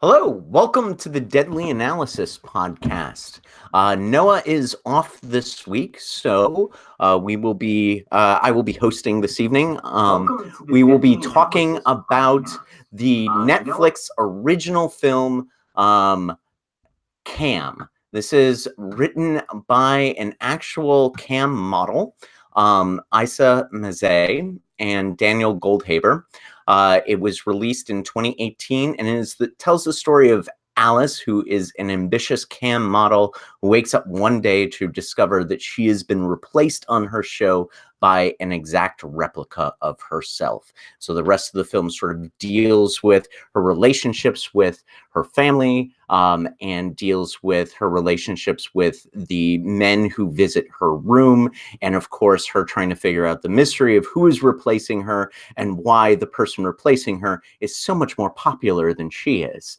Hello, welcome to the Deadly Analysis podcast. Noah is off this week, so we will be. I will be hosting this evening. We will be talking about the Netflix original film Cam. This is written by an actual Cam model, Isa Mazzei and Daniel Goldhaber. It was released in 2018 and tells the story of Alice, who is an ambitious Cam model who wakes up one day to discover that she has been replaced on her show by an exact replica of herself. So the rest of the film sort of deals with her relationships with her family, and deals with her relationships with the men who visit her room, and of course her trying to figure out the mystery of who is replacing her and why the person replacing her is so much more popular than she is.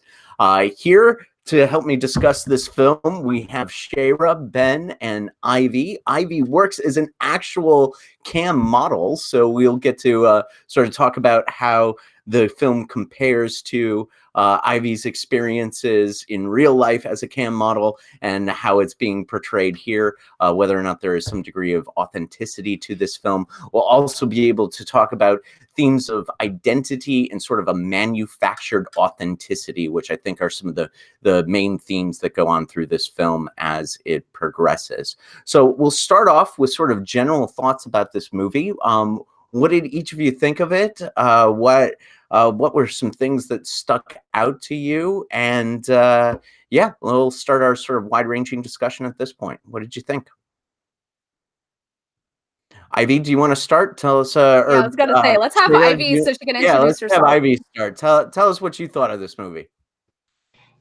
Here to help me discuss this film, we have Shayra, Ben, and Ivy. Ivy works as an actual Cam model, so we'll get to sort of talk about how the film compares to Ivy's experiences in real life as a Cam model and how it's being portrayed here, whether or not there is some degree of authenticity to this film. We'll also be able to talk about themes of identity and sort of a manufactured authenticity, which I think are some of the main themes that go on through this film as it progresses. So we'll start off with sort of general thoughts about this movie. What did each of you think of it? What were some things that stuck out to you? And yeah, we'll start our sort of wide-ranging discussion at this point. What did you think? Ivy, do you want to start? Tell us. Yeah, I was gonna say, let's have Shayla, Ivy so she can yeah, let's introduce have herself. Ivy start. Tell us what you thought of this movie.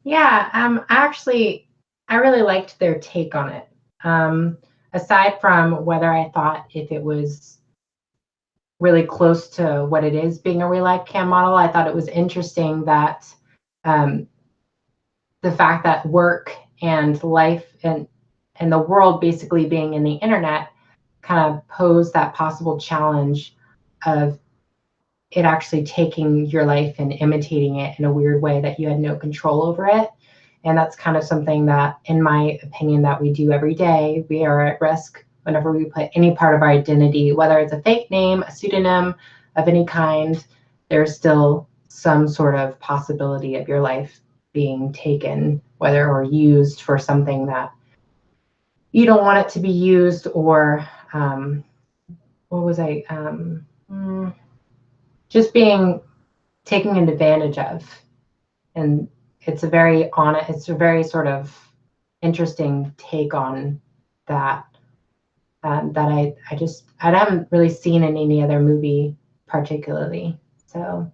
Yeah, I really liked their take on it. Aside from whether I thought if it was really close to what it is being a real life Cam model, I thought it was interesting that the fact that work and life and the world basically being in the internet kind of posed that possible challenge of it actually taking your life and imitating it in a weird way that you had no control over it. And that's kind of something that, in my opinion, that we do every day. We are at risk whenever we put any part of our identity, whether it's a fake name, a pseudonym of any kind, there's still some sort of possibility of your life being taken, whether or used for something that you don't want it to be used, or just being taken advantage of. And it's a very sort of interesting take on that that I haven't really seen in any other movie particularly. So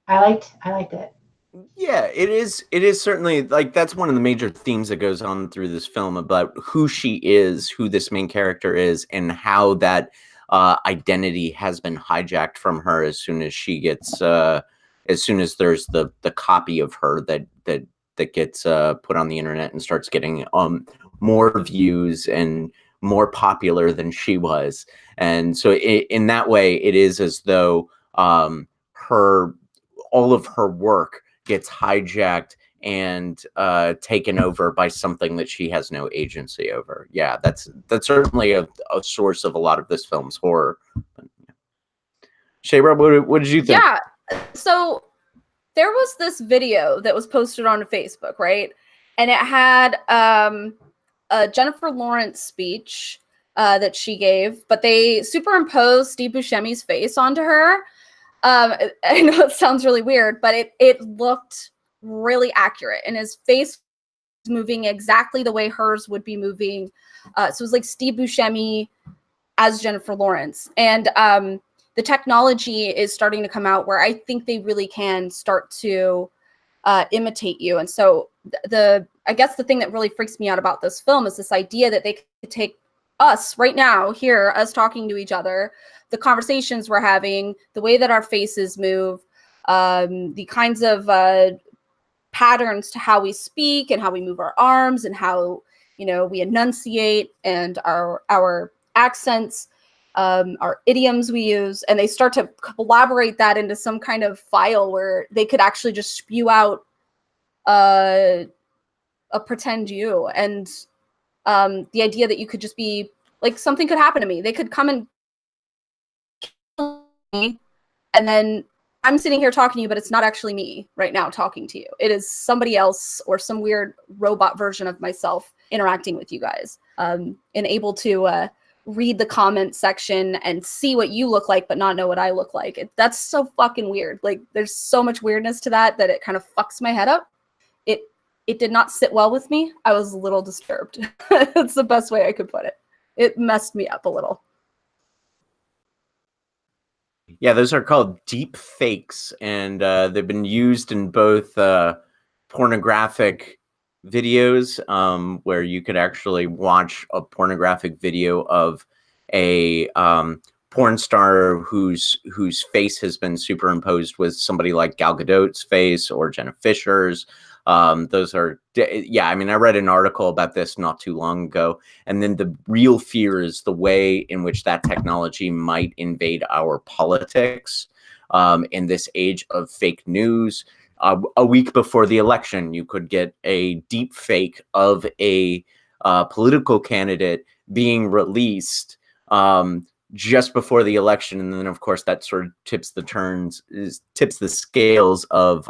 I liked it. Yeah, it is certainly, like, that's one of the major themes that goes on through this film about who she is, who this main character is, and how that identity has been hijacked from her as soon as she gets as soon as there's the copy of her that gets put on the internet and starts getting more views and more popular than she was. And so in that way, it is as though her all of her work gets hijacked and taken over by something that she has no agency over. Yeah, that's certainly a source of a lot of this film's horror. Shayra, what did you think? Yeah, so there was this video that was posted on Facebook, right? And it had a Jennifer Lawrence speech that she gave, but they superimposed Steve Buscemi's face onto her. I know it sounds really weird, but it looked really accurate, and his face was moving exactly the way hers would be moving. So it was like Steve Buscemi as Jennifer Lawrence. And the technology is starting to come out where I think they really can start to imitate you. And so I guess the thing that really freaks me out about this film is this idea that they could take us right now here, us talking to each other, the conversations we're having, the way that our faces move, the kinds of patterns to how we speak and how we move our arms and how, we enunciate, and our accents, our idioms we use, and they start to collaborate that into some kind of file where they could actually just spew out a pretend you, and the idea that you could just be like, something could happen to me. They could come and kill me, and then I'm sitting here talking to you, but it's not actually me right now talking to you. It is somebody else or some weird robot version of myself interacting with you guys, and able to read the comment section and see what you look like, but not know what I look like. That's so fucking weird. Like, there's so much weirdness to that it kind of fucks my head up. It did not sit well with me. I was a little disturbed. That's the best way I could put it. It messed me up a little. Yeah, those are called deep fakes, and they've been used in both pornographic videos, where you could actually watch a pornographic video of a porn star whose face has been superimposed with somebody like Gal Gadot's face or Jenna Fisher's. Those are, yeah, I mean, I read an article about this not too long ago, and then the real fear is the way in which that technology might invade our politics in this age of fake news. A week before the election, you could get a deep fake of a political candidate being released just before the election, and then of course that sort of tips the scales of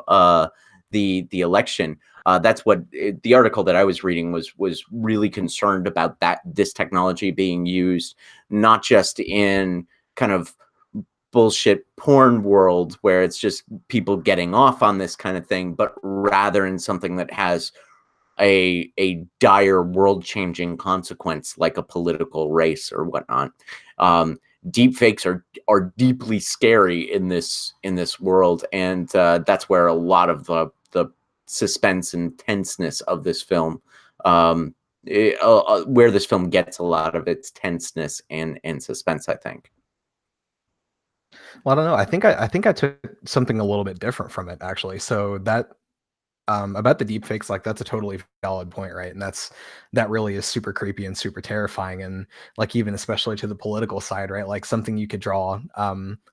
the election. That's what the article that I was reading was really concerned about, that this technology being used not just in kind of bullshit porn world where it's just people getting off on this kind of thing, but rather in something that has a dire world-changing consequence, like a political race or whatnot. Deep fakes are deeply scary in this world, and that's where a lot of the suspense and tenseness of this film, where this film gets a lot of its tenseness and suspense, I think. Well, I don't know. I think I took something a little bit different from it, actually. So that about the deep fakes, like, that's a totally valid point, right? And that really is super creepy and super terrifying, and like, even especially to the political side, right? Like, something you could draw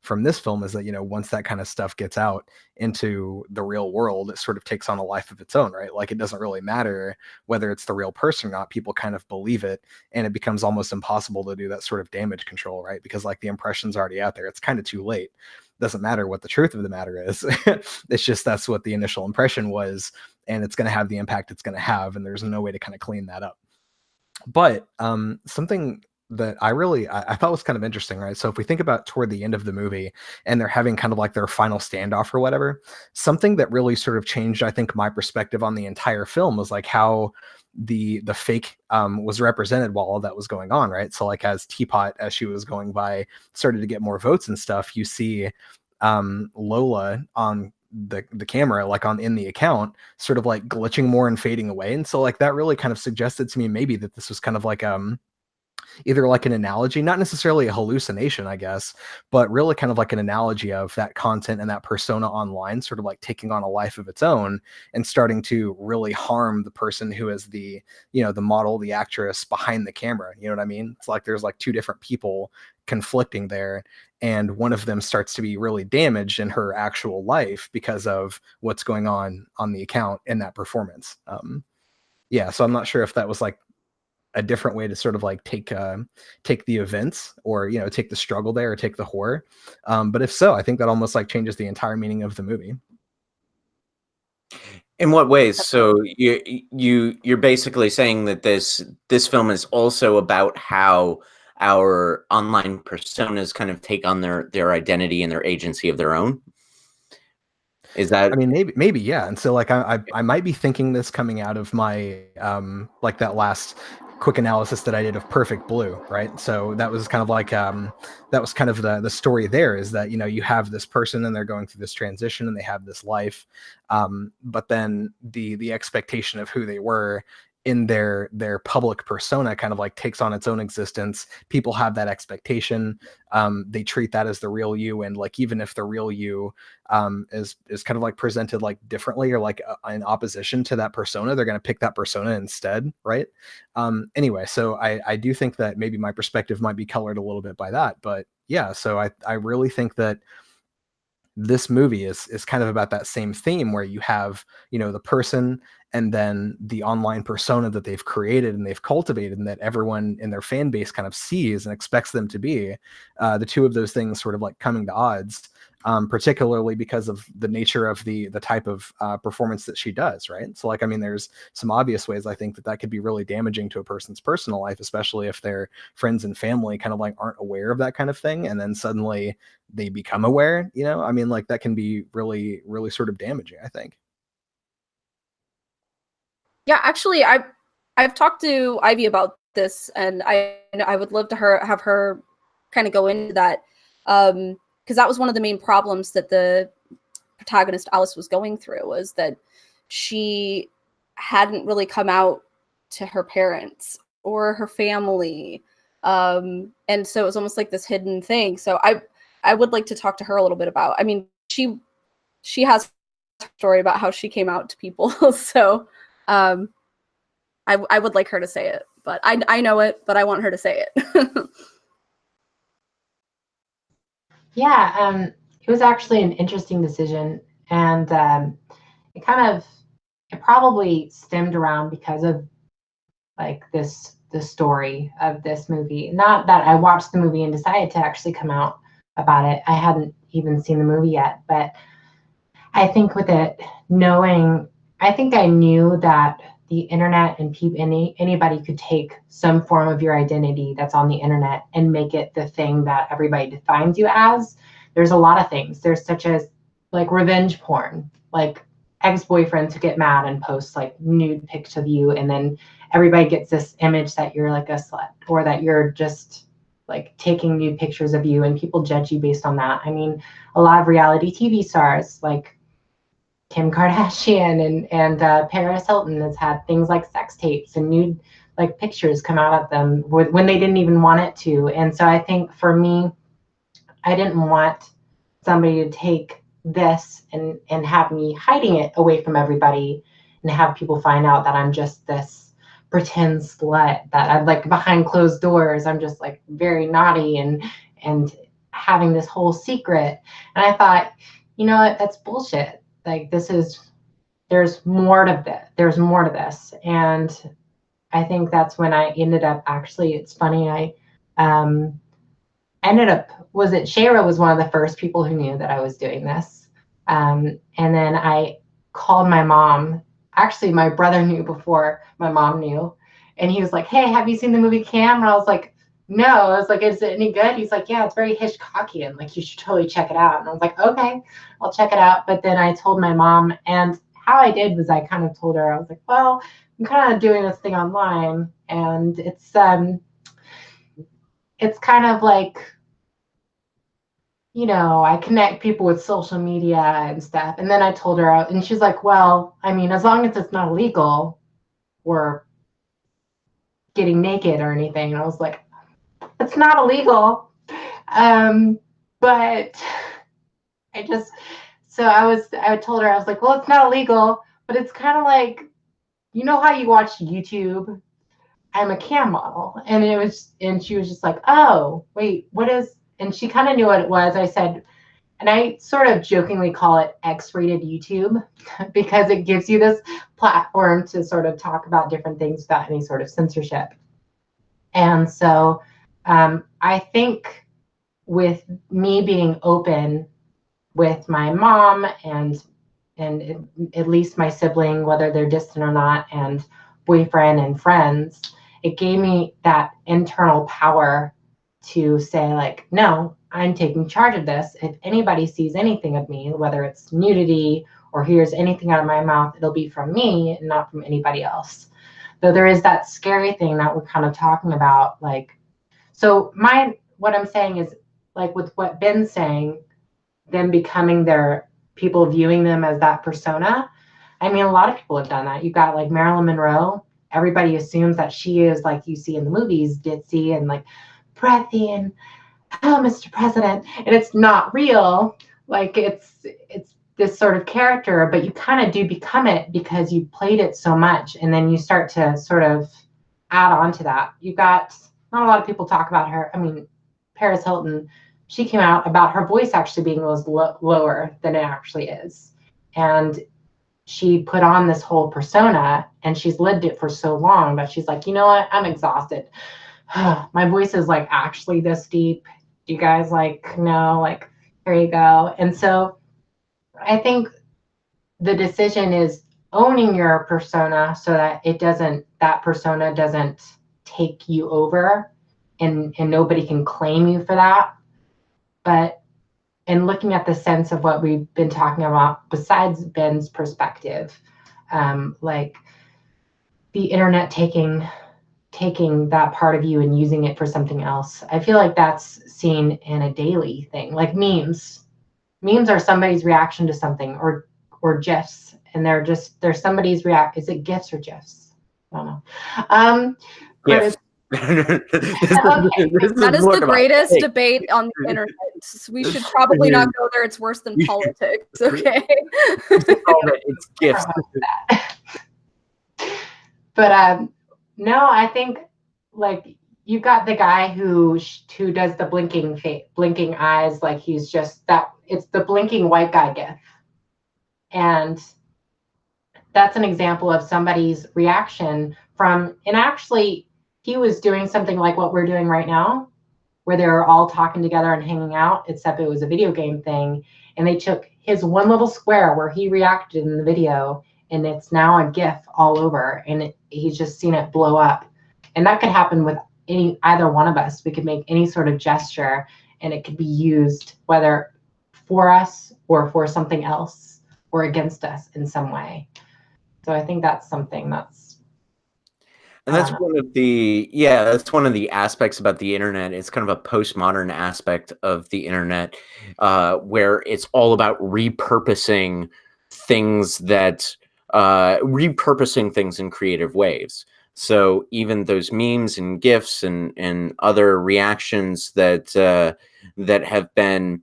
from this film is that, you know, once that kind of stuff gets out into the real world, it sort of takes on a life of its own, right? Like, it doesn't really matter whether it's the real person or not. People kind of believe it, and it becomes almost impossible to do that sort of damage control, right? Because, like, the impression's already out there. It's kind of too late. Doesn't matter what the truth of the matter is. It's just that's what the initial impression was, and it's going to have the impact it's going to have, and there's no way to kind of clean that up. But something that I thought was kind of interesting, right? So if we think about toward the end of the movie, and they're having kind of like their final standoff or whatever, something that really sort of changed, I think, my perspective on the entire film was like how the fake was represented while all that was going on, right? So like, as Teapot, as she was going by, started to get more votes and stuff, you see Lola on the camera, like in the account, sort of like glitching more and fading away. And so like, that really kind of suggested to me maybe that this was kind of like either like an analogy, not necessarily a hallucination, I guess, but really kind of like an analogy of that content and that persona online sort of like taking on a life of its own and starting to really harm the person who is the, you know, the model, the actress behind the camera. You know what I mean? It's like there's like two different people conflicting there, and one of them starts to be really damaged in her actual life because of what's going on the account in that performance. Yeah, so I'm not sure if that was like a different way to sort of like take the events, or, you know, take the struggle there, or take the horror. But if so, I think that almost like changes the entire meaning of the movie. In what ways? So you're basically saying that this film is also about how our online personas kind of take on their identity and their agency of their own. Is that? I mean, maybe, yeah. And so like, I might be thinking this coming out of my like that last quick analysis that I did of Perfect Blue, right? So that was kind of like that was kind of the story there, is that, you know, you have this person and they're going through this transition and they have this life, but then the expectation of who they were in their public persona kind of like takes on its own existence. People have that expectation. They treat that as the real you, and like, even if the real you is kind of like presented like differently, or like in opposition to that persona, they're going to pick that persona instead, right? Anyway, so I do think that maybe my perspective might be colored a little bit by that, but yeah. So I really think that this movie is kind of about that same theme, where you have, you know, the person and then the online persona that they've created and they've cultivated and that everyone in their fan base kind of sees and expects them to be. The two of those things sort of like coming to odds, particularly because of the nature of the type of performance that she does, right? So like, I mean, there's some obvious ways I think that that could be really damaging to a person's personal life, especially if their friends and family kind of like aren't aware of that kind of thing, and then suddenly they become aware, you know? I mean, like that can be really, really sort of damaging, I think. Yeah, actually, I've talked to Ivy about this, and I would love to have her kind of go into that, because that was one of the main problems that the protagonist Alice was going through, was that she hadn't really come out to her parents or her family, and so it was almost like this hidden thing. So I would like to talk to her a little bit about. I mean, she has a story about how she came out to people, so. I would like her to say it, but I know it, but I want her to say it. Yeah, it was actually an interesting decision, and it probably stemmed around because of like the story of this movie. Not that I watched the movie and decided to actually come out about it. I hadn't even seen the movie yet, but I think with it knowing, I think I knew that the internet and anybody could take some form of your identity that's on the internet and make it the thing that everybody defines you as. There's a lot of things. There's such as like revenge porn, like ex-boyfriends who get mad and post like nude pics of you, and then everybody gets this image that you're like a slut, or that you're just like taking nude pictures of you, and people judge you based on that. I mean, a lot of reality TV stars like Kim Kardashian and Paris Hilton has had things like sex tapes and nude like pictures come out of them when they didn't even want it to. And so I think for me, I didn't want somebody to take this and have me hiding it away from everybody and have people find out that I'm just this pretend slut, that I'm like behind closed doors, I'm just like very naughty and having this whole secret. And I thought, you know what, that's bullshit. Like there's more to this. There's more to this. And I think that's when I ended up, actually, it's funny, I ended up, Shayra was one of the first people who knew that I was doing this. And then I called my mom. Actually, my brother knew before my mom knew. And he was like, hey, have you seen the movie Cam? And I was like, no. I was like, is it any good? He's like, yeah, it's very Hitchcockian. Like, you should totally check it out. And I was like, okay, I'll check it out. But then I told my mom, and how I did was I kind of told her, I was like, well, I'm kind of doing this thing online, and it's kind of like, you know, I connect people with social media and stuff. And then I told her, and she's like, well, I mean, as long as it's not illegal or getting naked or anything. And I was like, it's not illegal. But I told her, I was like, well, it's not illegal, but it's kind of like, you know how you watch YouTube? I'm a cam model. And she was just like, oh, wait, what is, and she kind of knew what it was. I said, and I sort of jokingly call it X-rated YouTube because it gives you this platform to sort of talk about different things without any sort of censorship. And so I think with me being open with my mom and at least my sibling, whether they're distant or not, and boyfriend and friends, it gave me that internal power to say, like, no, I'm taking charge of this. If anybody sees anything of me, whether it's nudity or hears anything out of my mouth, it'll be from me and not from anybody else. Though there is that scary thing that we're kind of talking about, like, so what I'm saying is, like with what Ben's saying, them becoming people viewing them as that persona. I mean, a lot of people have done that. You've got like Marilyn Monroe. Everybody assumes that she is, like you see in the movies, ditzy and like breathy and, oh, Mr. President. And it's not real. Like it's this sort of character, but you kind of do become it because you played it so much. And then you start to sort of add on to that. You got, not a lot of people talk about her. I mean, Paris Hilton, she came out about her voice actually being lower than it actually is. And she put on this whole persona, and she's lived it for so long that she's like, you know what, I'm exhausted. My voice is like actually this deep. You guys like know, like, here you go. And so I think the decision is owning your persona so that that persona doesn't take you over, and nobody can claim you for that. But in looking at the sense of what we've been talking about, besides Ben's perspective, like the internet taking that part of you and using it for something else, I feel like that's seen in a daily thing, like memes. Memes are somebody's reaction to something, or GIFs, and they're somebody's is it GIFs or GIFs? I don't know. Yes. That is the greatest debate on the internet. We should probably not go there. It's worse than politics. Okay. It's gifts. But no, I think like you got the guy who does the blinking eyes, like he's just that. It's the blinking white guy gif, and that's an example of somebody's reaction and actually he was doing something like what we're doing right now, where they were all talking together and hanging out, except it was a video game thing. And they took his one little square where he reacted in the video, and it's now a GIF all over, and he's just seen it blow up. And that could happen with either one of us. We could make any sort of gesture, and it could be used whether for us or for something else or against us in some way. So I think that's something and that's one of the aspects about the internet. It's kind of a postmodern aspect of the internet, where it's all about repurposing things in creative ways. So even those memes and GIFs and other reactions that have been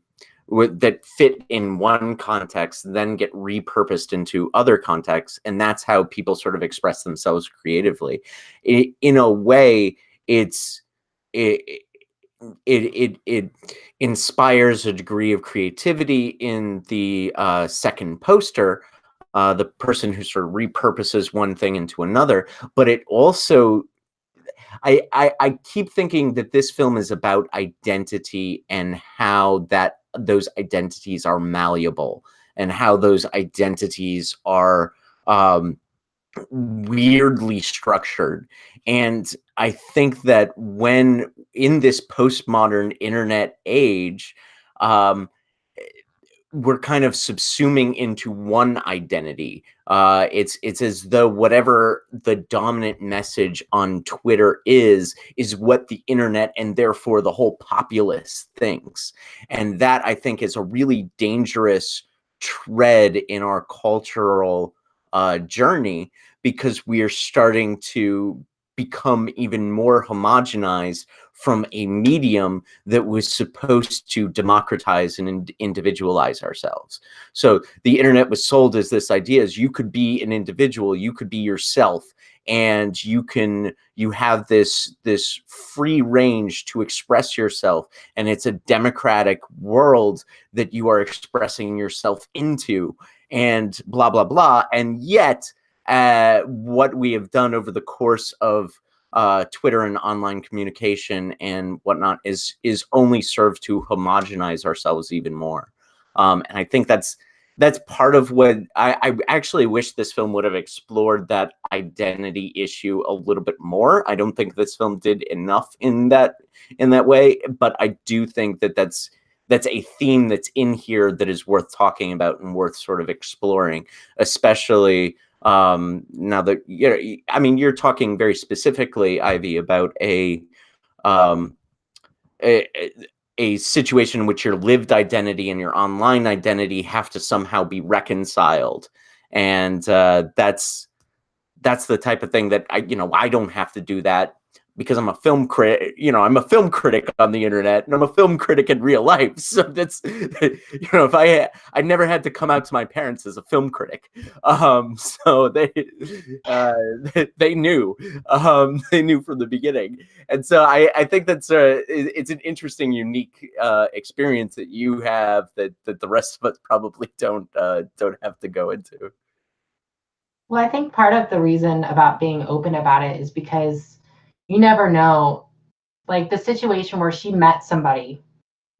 that fit in one context then get repurposed into other contexts, and that's how people sort of express themselves creatively. In a way, it inspires a degree of creativity in the second poster, the person who sort of repurposes one thing into another, but it also I keep thinking that this film is about identity and how those identities are malleable, and how those identities are weirdly structured. And I think that when in this postmodern internet age, we're kind of subsuming into one identity. It's as though whatever the dominant message on Twitter is what the internet and therefore the whole populace thinks. And that, I think, is a really dangerous tread in our cultural journey, because we are starting to become even more homogenized from a medium that was supposed to democratize and individualize ourselves. So the internet was sold as this idea as you could be an individual, you could be yourself, and you have this free range to express yourself, and it's a democratic world that you are expressing yourself into, and blah blah blah. And yet what we have done over the course of Twitter and online communication and whatnot is only served to homogenize ourselves even more. And I think that's part of what I actually wish this film would have explored, that identity issue a little bit more. I don't think this film did enough in that way, but I do think that that's a theme that's in here that is worth talking about and worth sort of exploring, especially now that you're talking very specifically, Ivy, about a situation in which your lived identity and your online identity have to somehow be reconciled, and that's the type of thing that I don't have to do that, because I'm a film critic, I'm a film critic on the internet, and I'm a film critic in real life. So that's, if I never had to come out to my parents as a film critic. So they knew, they knew from the beginning. And so I think that's it's an interesting, unique experience that you have that the rest of us probably don't have to go into. Well, I think part of the reason about being open about it is because you never know, like the situation where she met somebody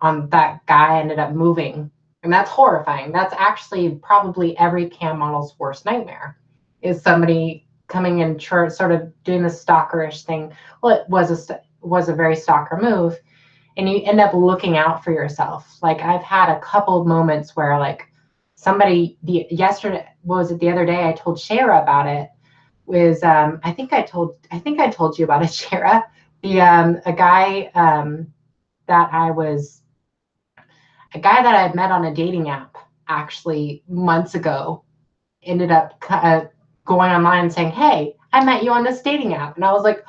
that guy ended up moving, and that's horrifying. That's actually probably every cam model's worst nightmare, is somebody coming in sort of doing the stalkerish thing. Well, it was a very stalker move, and you end up looking out for yourself. Like I've had a couple of moments where like somebody the other day I told Shara about it, was I think I told you about it, Shara. A guy that I had met on a dating app actually months ago ended up going online and saying, "Hey, I met you on this dating app," and I was like,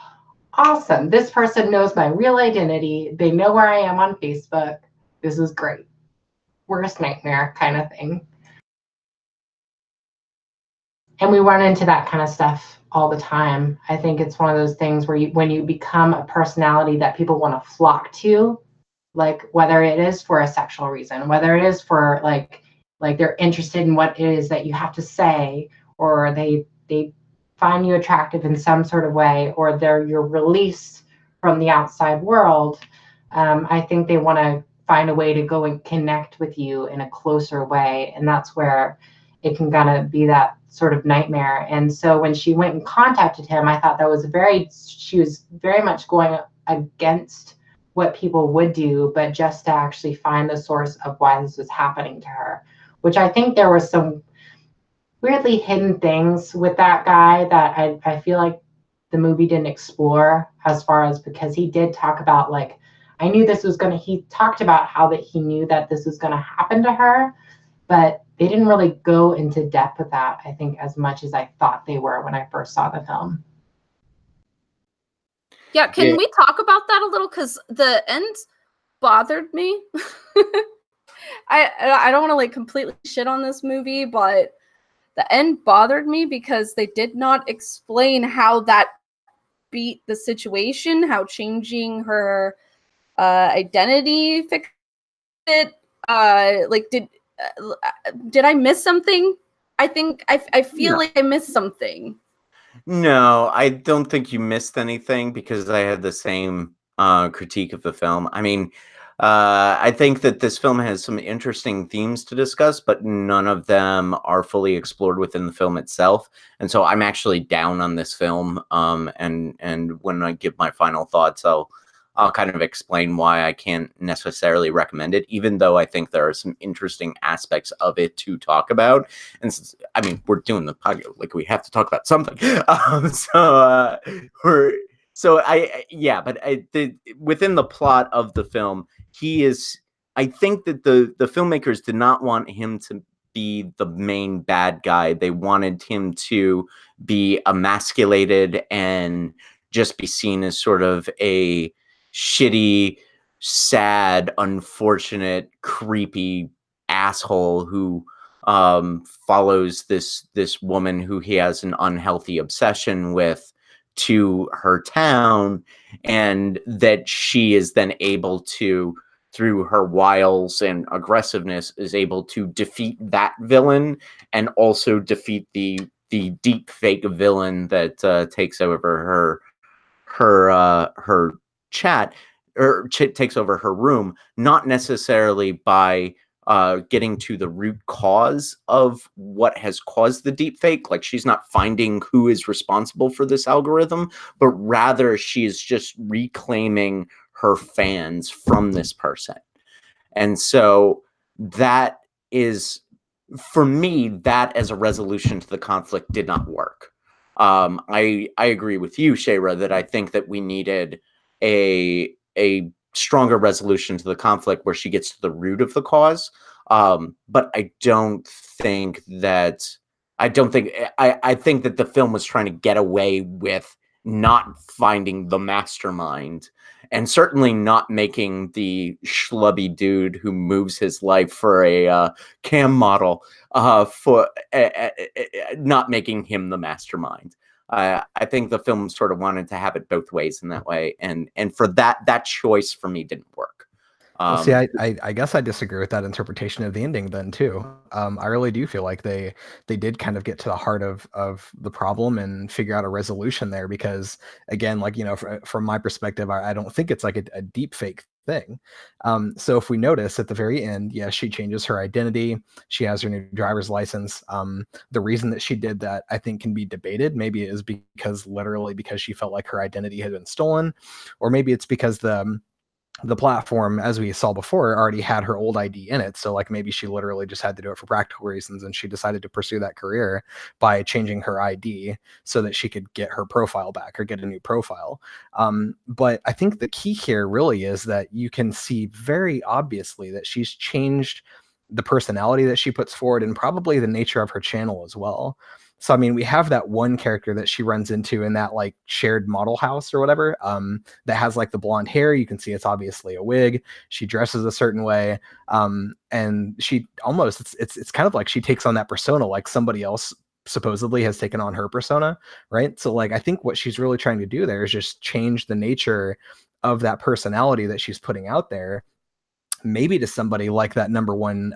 "Awesome! This person knows my real identity. They know where I am on Facebook. This is great." Worst nightmare kind of thing. And we run into that kind of stuff all the time. I think it's one of those things where when you become a personality that people want to flock to, like whether it is for a sexual reason, whether it is for like they're interested in what it is that you have to say, or they find you attractive in some sort of way, or they're your release from the outside world. I think they want to find a way to go and connect with you in a closer way. And that's where it can kind of be that sort of nightmare. And so when she went and contacted him, I thought she was very much going against what people would do, but just to actually find the source of why this was happening to her, which I think there were some weirdly hidden things with that guy that I feel like the movie didn't explore, as far as, because he did talk about like, he talked about how that he knew that this was going to happen to her, but they didn't really go into depth with that, I think, as much as I thought they were when I first saw the film. Yeah, can we talk about that a little? Because the end bothered me. I don't want to like completely shit on this movie, but the end bothered me because they did not explain how that beat the situation, how changing her identity fixed it. Did I miss something? I think I feel like I missed something. No, I don't think you missed anything, because I had the same critique of the film. I mean, I think that this film has some interesting themes to discuss, but none of them are fully explored within the film itself. And so I'm actually down on this film. And when I give my final thoughts, I'll kind of explain why I can't necessarily recommend it, even though I think there are some interesting aspects of it to talk about. And since, I mean, we're doing the podcast, like we have to talk about something. Within the plot of the film, I think that the filmmakers did not want him to be the main bad guy. They wanted him to be emasculated and just be seen as sort of a shitty, sad, unfortunate, creepy asshole who follows this woman who he has an unhealthy obsession with to her town, and that she is then able to, through her wiles and aggressiveness, is able to defeat that villain and also defeat the deep fake villain that takes over her chat, or takes over her room, not necessarily by getting to the root cause of what has caused the deep fake. Like, she's not finding who is responsible for this algorithm, but rather she is just reclaiming her fans from this person. And so that is, for me, that as a resolution to the conflict did not work. I agree with you, Shara, that I think that we needed a stronger resolution to the conflict where she gets to the root of the cause. But I think that the film was trying to get away with not finding the mastermind, and certainly not making the schlubby dude who moves his life for a cam model not making him the mastermind. I think the film sort of wanted to have it both ways in that way, and for that choice for me didn't work. Well, see, I guess I disagree with that interpretation of the ending then too. I really do feel like they did kind of get to the heart of the problem and figure out a resolution there, because again, like, you know, from my perspective, I don't think it's like a deep fake thing. So if we notice at the very end, yes, she changes her identity. She has her new driver's license. The reason that she did that, I think, can be debated. Maybe it is literally because she felt like her identity had been stolen, or maybe it's because the platform, as we saw before, already had her old ID in it. So like maybe she literally just had to do it for practical reasons, and she decided to pursue that career by changing her ID so that she could get her profile back or get a new profile. But I think the key here really is that you can see very obviously that she's changed the personality that she puts forward, and probably the nature of her channel as well. So, I mean, we have that one character that she runs into in that like shared model house or whatever, that has like the blonde hair. You can see it's obviously a wig. She dresses a certain way. And she almost, it's kind of like she takes on that persona, like somebody else supposedly has taken on her persona, right? So like, I think what she's really trying to do there is just change the nature of that personality that she's putting out there, maybe to somebody like that number one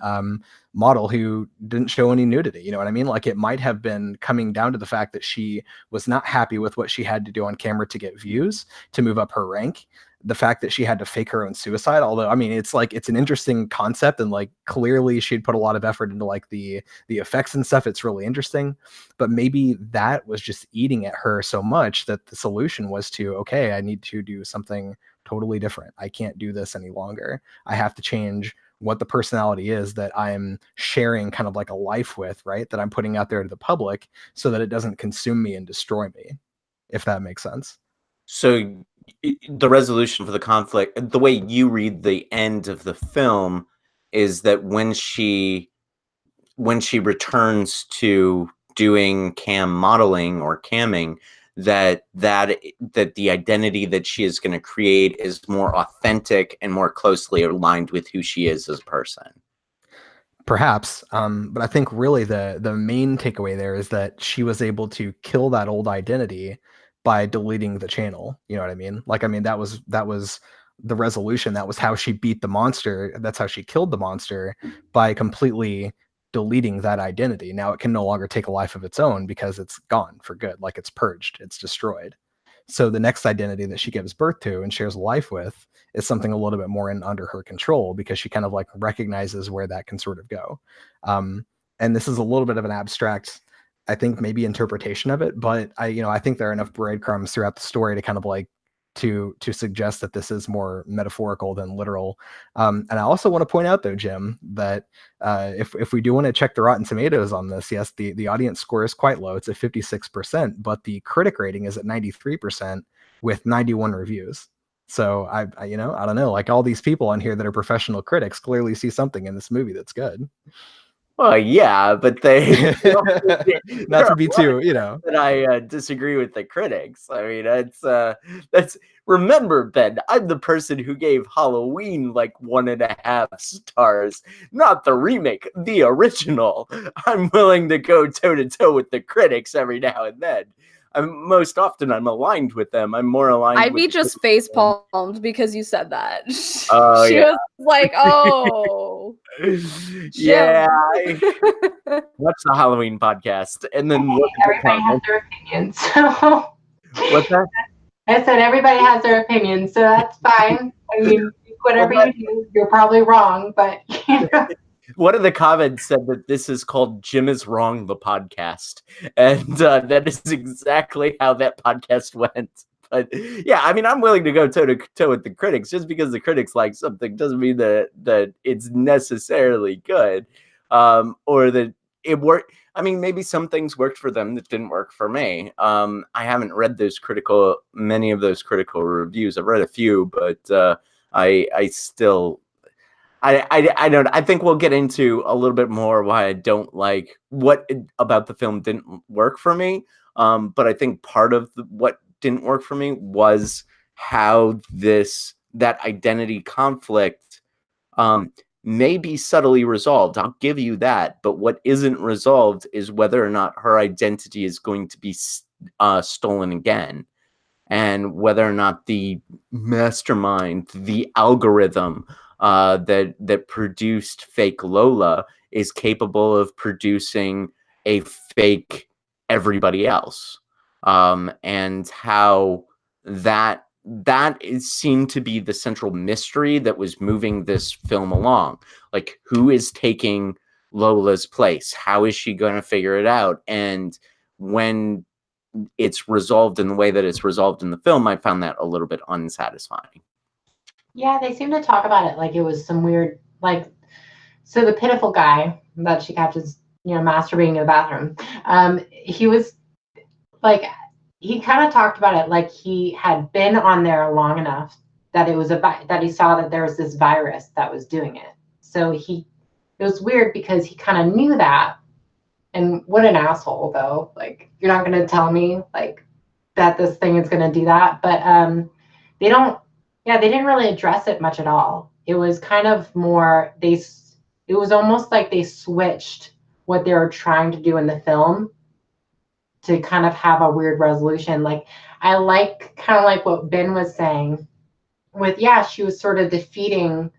model who didn't show any nudity. You know what I mean? Like, it might have been coming down to the fact that she was not happy with what she had to do on camera to get views, to move up her rank. The fact that she had to fake her own suicide, although, I mean, it's like, it's an interesting concept, and like clearly she'd put a lot of effort into like the effects and stuff. It's really interesting, but maybe that was just eating at her so much that the solution was to, okay, I need to do something totally different. I can't do this any longer. I have to change what the personality is that I'm sharing kind of like a life with, right? That I'm putting out there to the public, so that it doesn't consume me and destroy me, if that makes sense. So the resolution for the conflict, the way you read the end of the film, is that when she returns to doing cam modeling or camming, that the identity that she is going to create is more authentic and more closely aligned with who she is as a person. Perhaps, but I think really the main takeaway there is that she was able to kill that old identity by deleting the channel. You know what I mean? Like, I mean, that was the resolution. That was how she beat the monster. That's how she killed the monster, by completely deleting that identity. Now it can no longer take a life of its own, because it's gone for good. Like, it's purged, it's destroyed. So the next identity that she gives birth to and shares a life with is something a little bit more under her control, because she kind of like recognizes where that can sort of go. And this is a little bit of an abstract, I think, maybe interpretation of it, but I think there are enough breadcrumbs throughout the story to kind of like to suggest that this is more metaphorical than literal. And I also want to point out, though, Jim, that if we do want to check the Rotten Tomatoes on this, yes, the audience score is quite low. It's at 56%, but the critic rating is at 93% with 91 reviews. So I don't know, like, all these people on here that are professional critics clearly see something in this movie that's good. Well, yeah, but they not to be too, that I disagree with the critics. I mean, that's remember, Ben, I'm the person who gave Halloween like 1.5 stars, not the remake, the original. I'm willing to go toe to toe with the critics every now and then. Most often I'm aligned with them. I'm more aligned. Ivy just face palmed because you said that. Oh, she yeah. was like, "Oh, yeah." Watch the Halloween podcast, and then everybody has their opinions. So what's that? I said everybody has their opinions, so that's fine. I mean, whatever you do, you're probably wrong, but One of the comments said that this is called Jim is Wrong, the podcast. And that is exactly how that podcast went. But yeah, I mean, I'm willing to go toe to toe with the critics. Just because the critics like something doesn't mean that it's necessarily good, or that it worked. I mean, maybe some things worked for them that didn't work for me. I haven't read many of those critical reviews. I've read a few, but I still... I don't. I think we'll get into a little bit more why I don't like what about the film didn't work for me. But I think part of what didn't work for me was how that identity conflict may be subtly resolved. I'll give you that. But what isn't resolved is whether or not her identity is going to be stolen again, and whether or not the mastermind, the algorithm that produced fake Lola is capable of producing a fake everybody else, and how that seemed to be the central mystery that was moving this film along. Like, who is taking Lola's place? How is she going to figure it out? And when it's resolved in the way that it's resolved in the film, I found that a little bit unsatisfying. Yeah, they seem to talk about it like it was some weird, like, so the pitiful guy that she catches, masturbating in the bathroom, he was like, he kind of talked about it like he had been on there long enough that it was that he saw that there was this virus that was doing it. So it was weird because he kind of knew that. And what an asshole, though. Like, you're not going to tell me, like, that this thing is going to do that. But they didn't really address it much at all. It was kind of more, it was almost like they switched what they were trying to do in the film to kind of have a weird resolution. Like, I kind of like what Ben was saying with, she was sort of defeating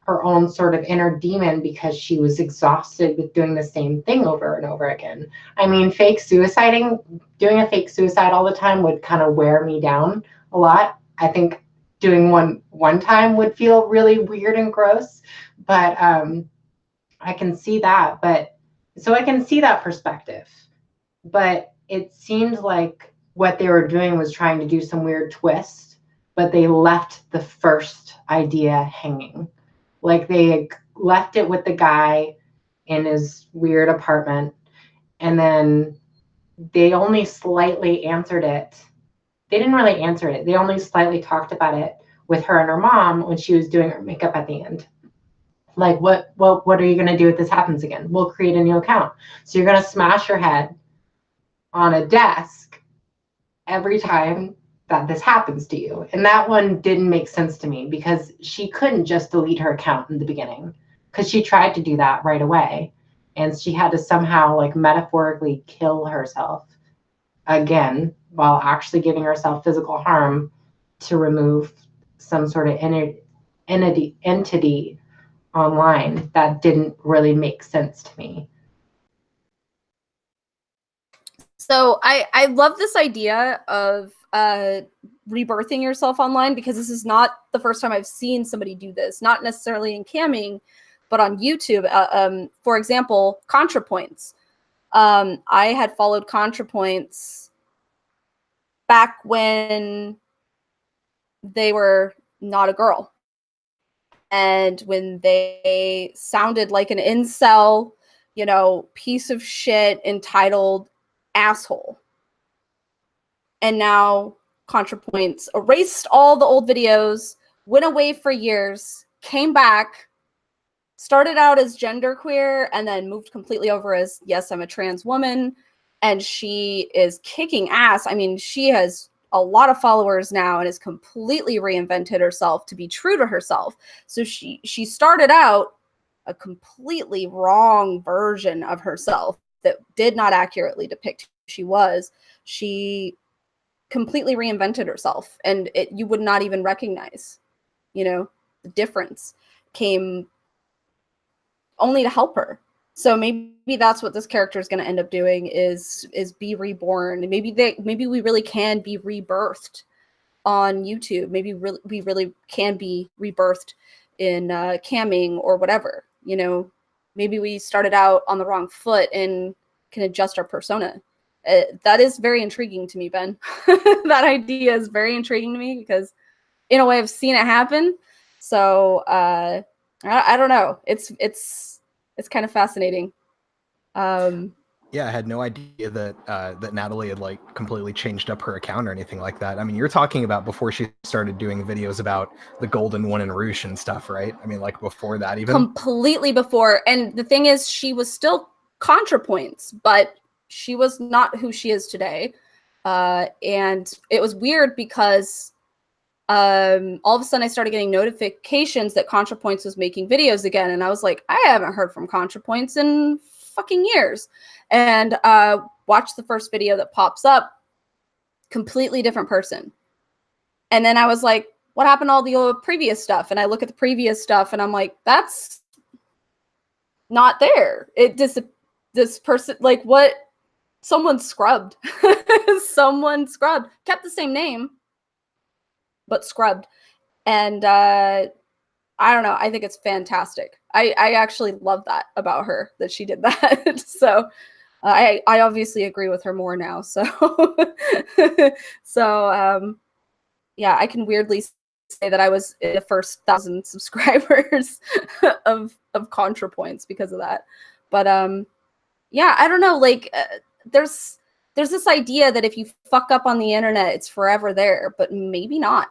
her own sort of inner demon because she was exhausted with doing the same thing over and over again. I mean, doing a fake suicide all the time would kind of wear me down a lot. I think doing one time would feel really weird and gross, but I can see that. So I can see that perspective, but it seemed like what they were doing was trying to do some weird twist, but they left the first idea hanging. Like, they left it with the guy in his weird apartment, and then they only slightly answered it. They didn't really answer it. They only slightly talked about it with her and her mom when she was doing her makeup at the end. Like, what are you going to do if this happens again? We'll create a new account. So you're going to smash your head on a desk every time that this happens to you. And that one didn't make sense to me because she couldn't just delete her account in the beginning, because she tried to do that right away. And she had to somehow, like, metaphorically kill herself again while actually giving herself physical harm to remove some sort of entity online. That didn't really make sense to me. So I love this idea of rebirthing yourself online, because this is not the first time I've seen somebody do this, not necessarily in camming, but on YouTube. For example, ContraPoints. I had followed ContraPoints back when they were not a girl, and when they sounded like an incel, piece of shit entitled asshole. And now ContraPoints erased all the old videos, went away for years, came back, started out as genderqueer, and then moved completely over as, yes, I'm a trans woman. And she is kicking ass. I mean, she has a lot of followers now and has completely reinvented herself to be true to herself. So she started out a completely wrong version of herself that did not accurately depict who she was. She completely reinvented herself, and you would not even recognize, the difference came only to help her. So maybe that's what this character is going to end up doing is be reborn. Maybe we really can be rebirthed on YouTube. Maybe we really can be rebirthed in camming or whatever. Maybe we started out on the wrong foot and can adjust our persona. That is very intriguing to me, Ben. That idea is very intriguing to me because, in a way, I've seen it happen. So I don't know. It's kind of fascinating. Yeah, I had no idea that Natalie had like completely changed up her account or anything like that. I mean, you're talking about before she started doing videos about the Golden One and Rouge and stuff, right? I mean, like before that even? Completely before. And the thing is, she was still ContraPoints, but she was not who she is today. And it was weird because all of a sudden I started getting notifications that ContraPoints was making videos again. And I was like, I haven't heard from ContraPoints in fucking years. And watched the first video that pops up, completely different person. And then I was like, what happened to all the old previous stuff? And I look at the previous stuff and I'm like, that's not there. It just, this person, like, what? Someone scrubbed. Someone scrubbed. Kept the same name, but scrubbed. And I don't know. I think it's fantastic. I actually love that about her, that she did that. So I obviously agree with her more now. So yeah, I can weirdly say that I was in the first 1,000 subscribers of ContraPoints because of that. But yeah, I don't know. Like there's this idea that if you fuck up on the internet, it's forever there, but maybe not.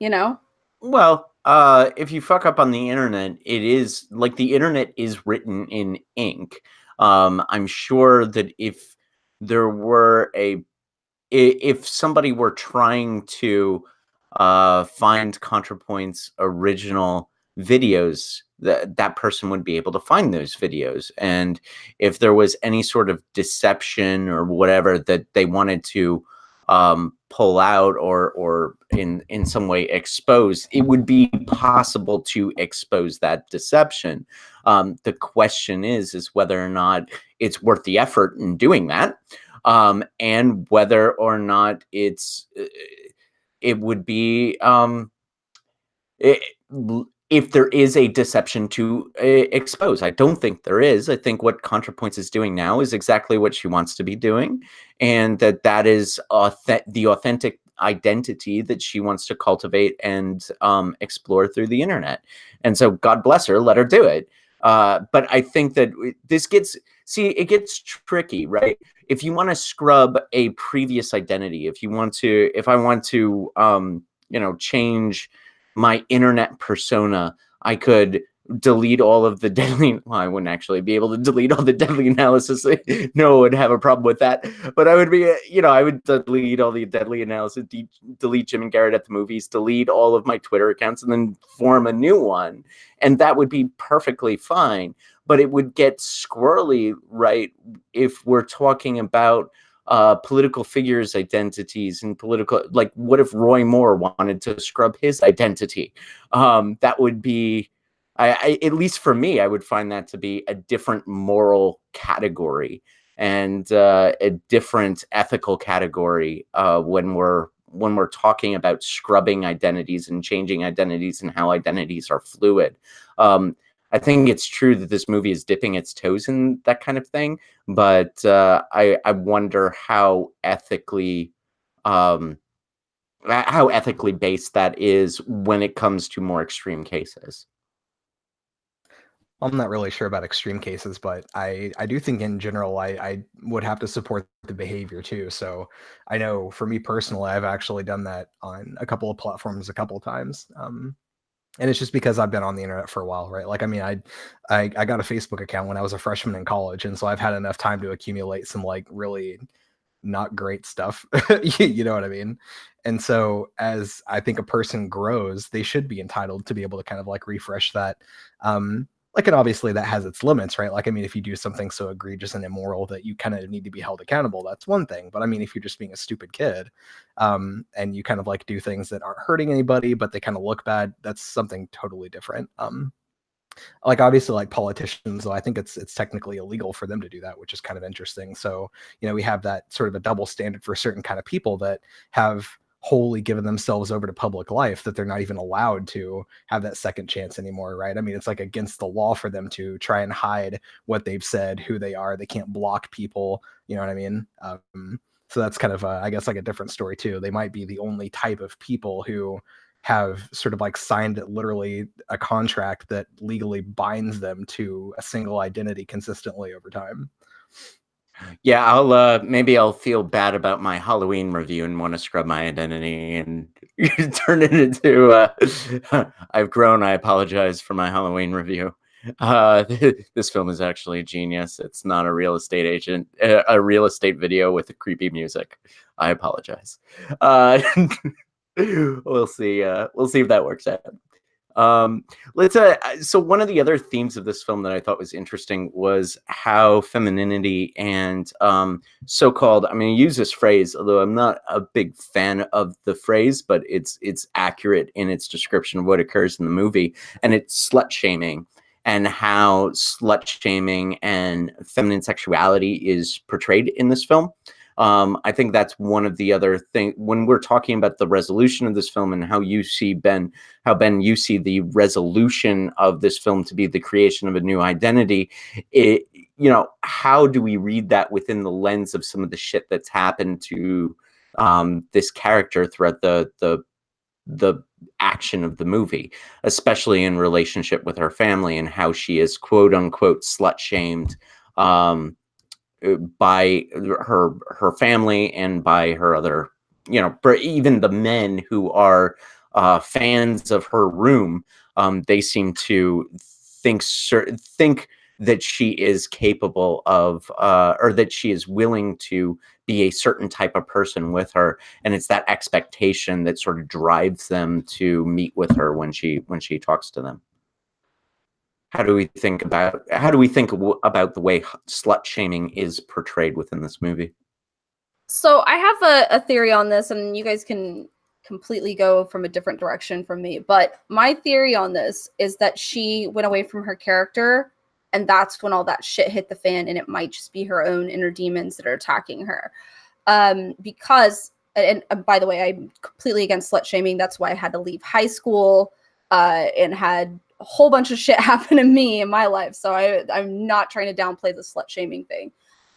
You know? Well, if you fuck up on the internet, it is like the internet is written in ink. I'm sure that if there were if somebody were trying to find ContraPoint's original videos, that person would be able to find those videos. And if there was any sort of deception or whatever that they wanted to pull out or in some way expose, it would be possible to expose that deception. The question is whether or not it's worth the effort in doing that, and whether or not it would be if there is a deception to expose. I don't think there is. I think what ContraPoints is doing now is exactly what she wants to be doing, and that is the authentic identity that she wants to cultivate and explore through the internet. And so God bless her, let her do it. But I think that this gets, it gets tricky, right? If you want to scrub a previous identity, if I want to, change my internet persona, I could delete all of the deadly, well, I wouldn't actually be able to delete all the deadly analysis. No one would have a problem with that. But I would be, I would delete all the deadly analysis, delete Jim and Garrett at the movies, delete all of my Twitter accounts, and then form a new one. And that would be perfectly fine. But it would get squirrely, right, if we're talking about political figures' identities and political, like, what if Roy Moore wanted to scrub his identity? That would be, I at least for me, I would find that to be a different moral category and a different ethical category when we're talking about scrubbing identities and changing identities and how identities are fluid. I think it's true that this movie is dipping its toes in that kind of thing, but I wonder how ethically based that is when it comes to more extreme cases. I'm not really sure about extreme cases, but I do think in general I would have to support the behavior too. So I know for me personally, I've actually done that on a couple of platforms a couple of times. And it's just because I've been on the internet for a while, right? Like, I mean, I got a Facebook account when I was a freshman in college, and so I've had enough time to accumulate some like really not great stuff. You know what I mean? And so as I think a person grows, they should be entitled to be able to kind of like refresh that. Like, and obviously that has its limits, right? Like, I mean, if you do something so egregious and immoral that you kind of need to be held accountable, that's one thing. But I mean, if you're just being a stupid kid, and you kind of like do things that aren't hurting anybody, but they kind of look bad, that's something totally different. Like, obviously, like politicians, though, I think it's technically illegal for them to do that, which is kind of interesting. So, we have that sort of a double standard for certain kind of people that have wholly given themselves over to public life, that they're not even allowed to have that second chance anymore, right? I mean, it's like against the law for them to try and hide what they've said, who they are. They can't block people, you know what I mean? So that's kind of, I guess, like a different story too. They might be the only type of people who have sort of like signed literally a contract that legally binds them to a single identity consistently over time. Yeah, maybe I'll feel bad about my Halloween review and want to scrub my identity and turn it into I've grown, I apologize for my Halloween review. This film is actually a genius. It's not a real estate agent, a real estate video with creepy music. I apologize. We'll see. We'll see if that works out. Let's. So one of the other themes of this film that I thought was interesting was how femininity and so-called. I'm going to use this phrase, although I'm not a big fan of the phrase, but it's accurate in its description of what occurs in the movie, and it's slut shaming. And how slut shaming and feminine sexuality is portrayed in this film. I think that's one of the other things when we're talking about the resolution of this film and how you see Ben, you see the resolution of this film to be the creation of a new identity. How do we read that within the lens of some of the shit that's happened to this character throughout the action of the movie, especially in relationship with her family and how she is quote unquote slut shamed by her family and by her other, even the men who are fans of her room. They seem to think that she is capable of, or that she is willing to be a certain type of person with her, and it's that expectation that sort of drives them to meet with her when she talks to them. How do we think about the way slut shaming is portrayed within this movie? So I have a theory on this, and you guys can completely go from a different direction from me. But my theory on this is that she went away from her character, and that's when all that shit hit the fan, and it might just be her own inner demons that are attacking her. Because, and by the way, I'm completely against slut shaming. That's why I had to leave high school and had a whole bunch of shit happen to me in my life. So I'm not trying to downplay the slut shaming thing.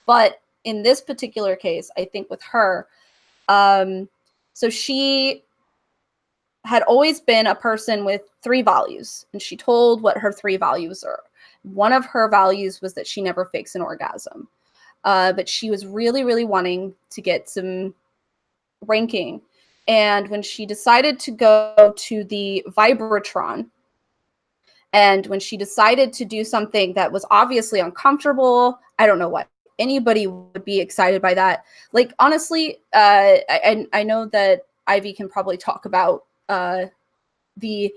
But in this particular case, I think with her, so she had always been a person with 3 values, and she told what her 3 values are. One of her values was that she never fakes an orgasm. But she was really, really wanting to get some ranking. And when she decided to go to the Vibratron, and when she decided to do something that was obviously uncomfortable, I don't know what anybody would be excited by that. Like, honestly, I know that Ivy can probably talk about the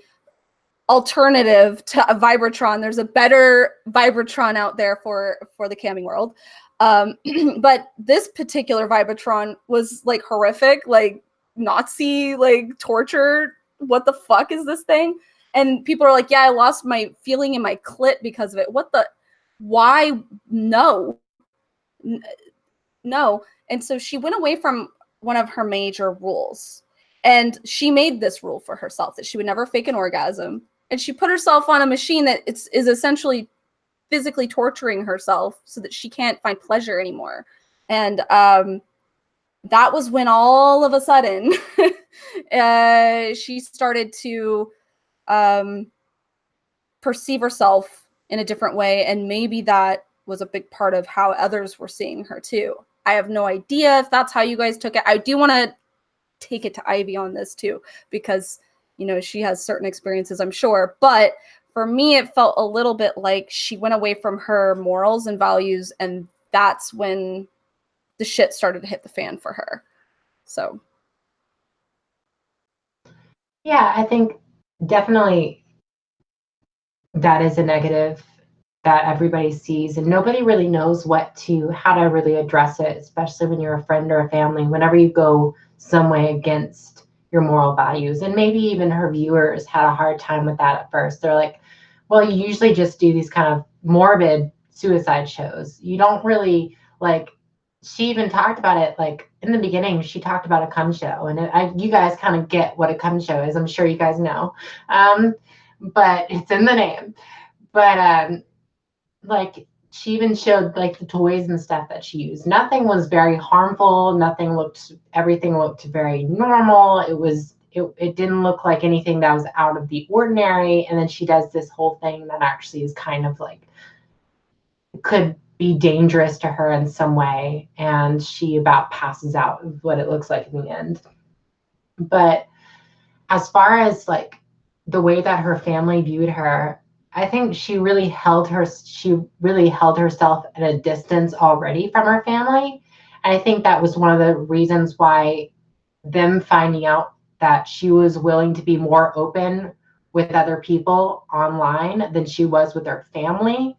alternative to a Vibratron. There's a better Vibratron out there for the camming world. But this particular Vibratron was like horrific, like Nazi, like torture. What the fuck is this thing? And people are like, yeah, I lost my feeling in my clit because of it. What the, why? No. No. And so she went away from one of her major rules. And she made this rule for herself that she would never fake an orgasm. And she put herself on a machine that is essentially physically torturing herself so that she can't find pleasure anymore. And that was when all of a sudden she started to perceive herself in a different way. And maybe that was a big part of how others were seeing her too. I have no idea if that's how you guys took it. I do want to take it to Ivy on this too, because, you know, she has certain experiences, I'm sure. But for me, it felt a little bit like she went away from her morals and values, and that's when the shit started to hit the fan for her. So. Yeah, I think definitely that is a negative that everybody sees, and nobody really knows how to really address it, especially when you're a friend or a family, whenever you go some way against your moral values. And maybe even her viewers had a hard time with that at first. They're like, well, you usually just do these kind of morbid suicide shows. You don't really, like, she even talked about it, like in the beginning, she talked about a cum show, and you guys kind of get what a cum show is. I'm sure you guys know, but it's in the name. But like, she even showed like the toys and stuff that she used. Nothing was very harmful. Everything looked very normal. It didn't look like anything that was out of the ordinary. And then she does this whole thing that actually is kind of like, could be dangerous to her in some way. And she about passes out, is what it looks like in the end. But as far as like the way that her family viewed her, I think she really held herself at a distance already from her family. And I think that was one of the reasons why them finding out that she was willing to be more open with other people online than she was with her family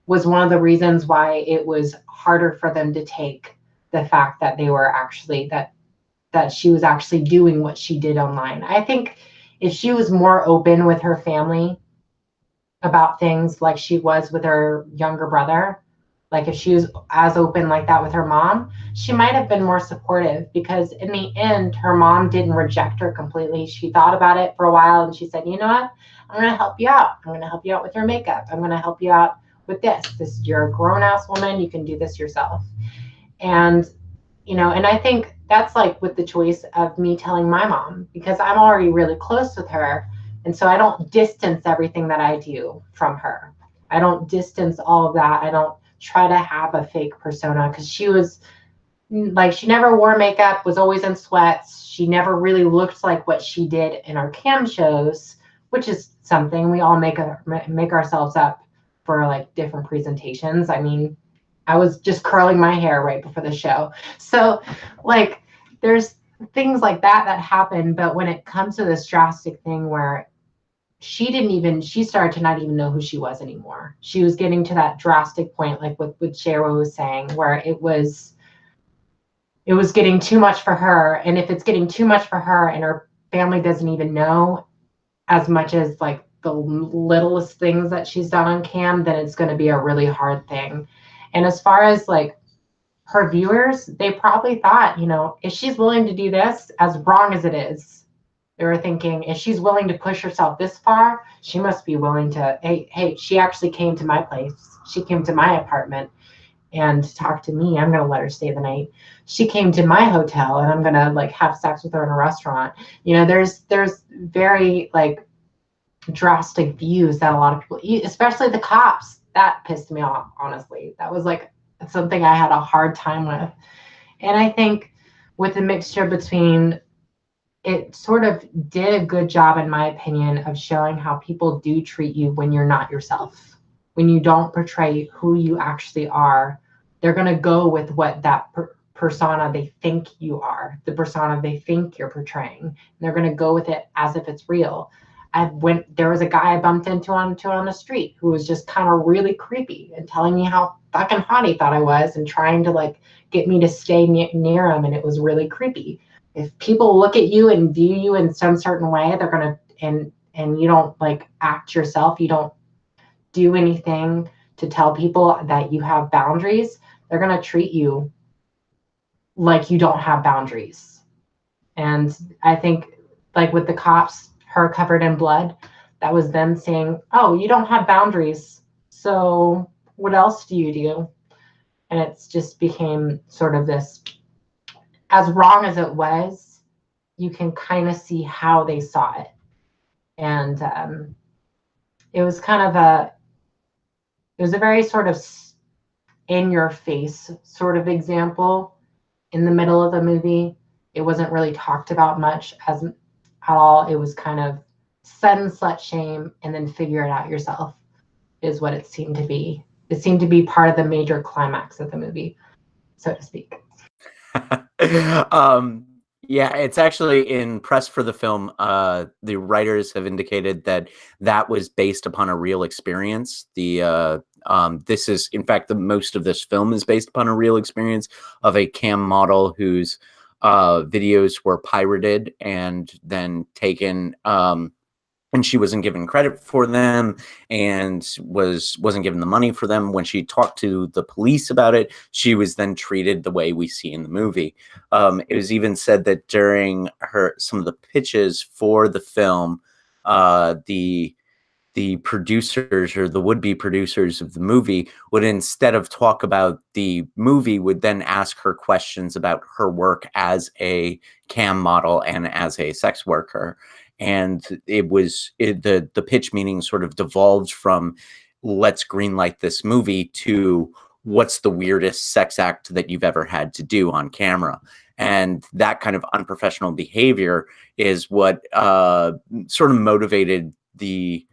was one of the reasons why it was harder for them to take the fact that they were actually that she was actually doing what she did online. I think if she was more open with her family about things like she was with her younger brother, like if she was as open like that with her mom, she might have been more supportive, because in the end, her mom didn't reject her completely. She thought about it for a while and she said, you know what? I'm going to help you out. I'm going to help you out with your makeup. I'm going to help you out with this. You're a grown ass woman. You can do this yourself. And, and I think that's like with the choice of me telling my mom, because I'm already really close with her. And so I don't distance everything that I do from her. I don't distance all of that. I don't try to have a fake persona, because she was like, she never wore makeup, was always in sweats. She never really looked like what she did in our cam shows, which is something we all make ourselves up for, like different presentations. I mean, I was just curling my hair right before the show. So like there's things like that happen. But when it comes to this drastic thing where she started to not even know who she was anymore. She was getting to that drastic point, like what Shayla was saying, where it was getting too much for her. And if it's getting too much for her and her family doesn't even know as much as like the littlest things that she's done on cam, then it's going to be a really hard thing. And as far as like her viewers, they probably thought, if she's willing to do this, as wrong as it is, they were thinking, if she's willing to push herself this far, she must be willing to, hey, she actually came to my place. She came to my apartment and talked to me. I'm going to let her stay the night. She came to my hotel and I'm going to like have sex with her in a restaurant. There's very like drastic views that a lot of people, especially the cops, that pissed me off, honestly. That was like something I had a hard time with. And I think with the mixture between, it sort of did a good job, in my opinion, of showing how people do treat you when you're not yourself. When you don't portray who you actually are, they're going to go with what that persona they think you are, the persona they think you're portraying. And they're going to go with it as if it's real. There was a guy I bumped into on the street who was just kind of really creepy and telling me how fucking hot he thought I was and trying to like get me to stay near him. And it was really creepy. If people look at you and view you in some certain way, they're going to, and you don't like act yourself, you don't do anything to tell people that you have boundaries, they're going to treat you like you don't have boundaries. And I think like with the cops, her covered in blood, that was them saying, oh, you don't have boundaries, so what else do you do? And it's just became sort of this, as wrong as it was, you can kind of see how they saw it. And it was a very sort of in your face sort of example in the middle of the movie. It wasn't really talked about much at all. It was kind of sudden slut shame and then figure it out yourself is what it seemed to be. It seemed to be part of the major climax of the movie, so to speak. Yeah, it's actually in press for the film. The writers have indicated that was based upon a real experience. This is, in fact, most of this film is based upon a real experience of a cam model whose videos were pirated and then taken. And she wasn't given credit for them and wasn't given the money for them. When she talked to the police about it, she was then treated the way we see in the movie. It was even said that during some of the pitches for the film, the producers or the would-be producers of the movie would, instead of talk about the movie, would then ask her questions about her work as a cam model and as a sex worker. And the pitch meeting sort of devolved from let's greenlight this movie to what's the weirdest sex act that you've ever had to do on camera. And that kind of unprofessional behavior is what sort of motivated the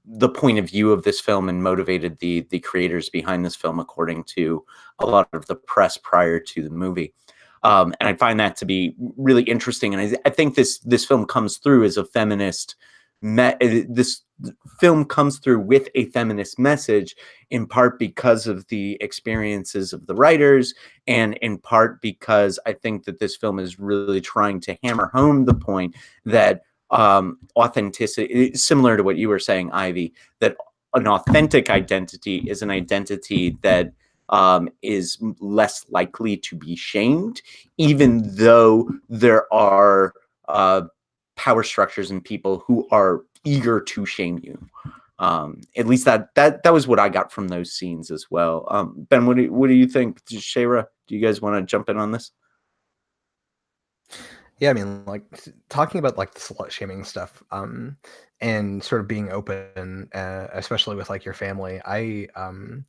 the point of view of this film and motivated the creators behind this film, according to a lot of the press prior to the movie. And I find that to be really interesting. And I think this film comes through as a feminist. This film comes through with a feminist message, in part because of the experiences of the writers, and in part because I think that this film is really trying to hammer home the point that authenticity, similar to what you were saying, Ivy, that an authentic identity is an identity that is less likely to be shamed, even though there are power structures and people who are eager to shame you. At least that was what I got from those scenes as well. Ben, what do you think? Shayra, do you guys want to jump in on this? Yeah, I mean, like talking about like the slut shaming stuff, and sort of being open, especially with like your family. I'm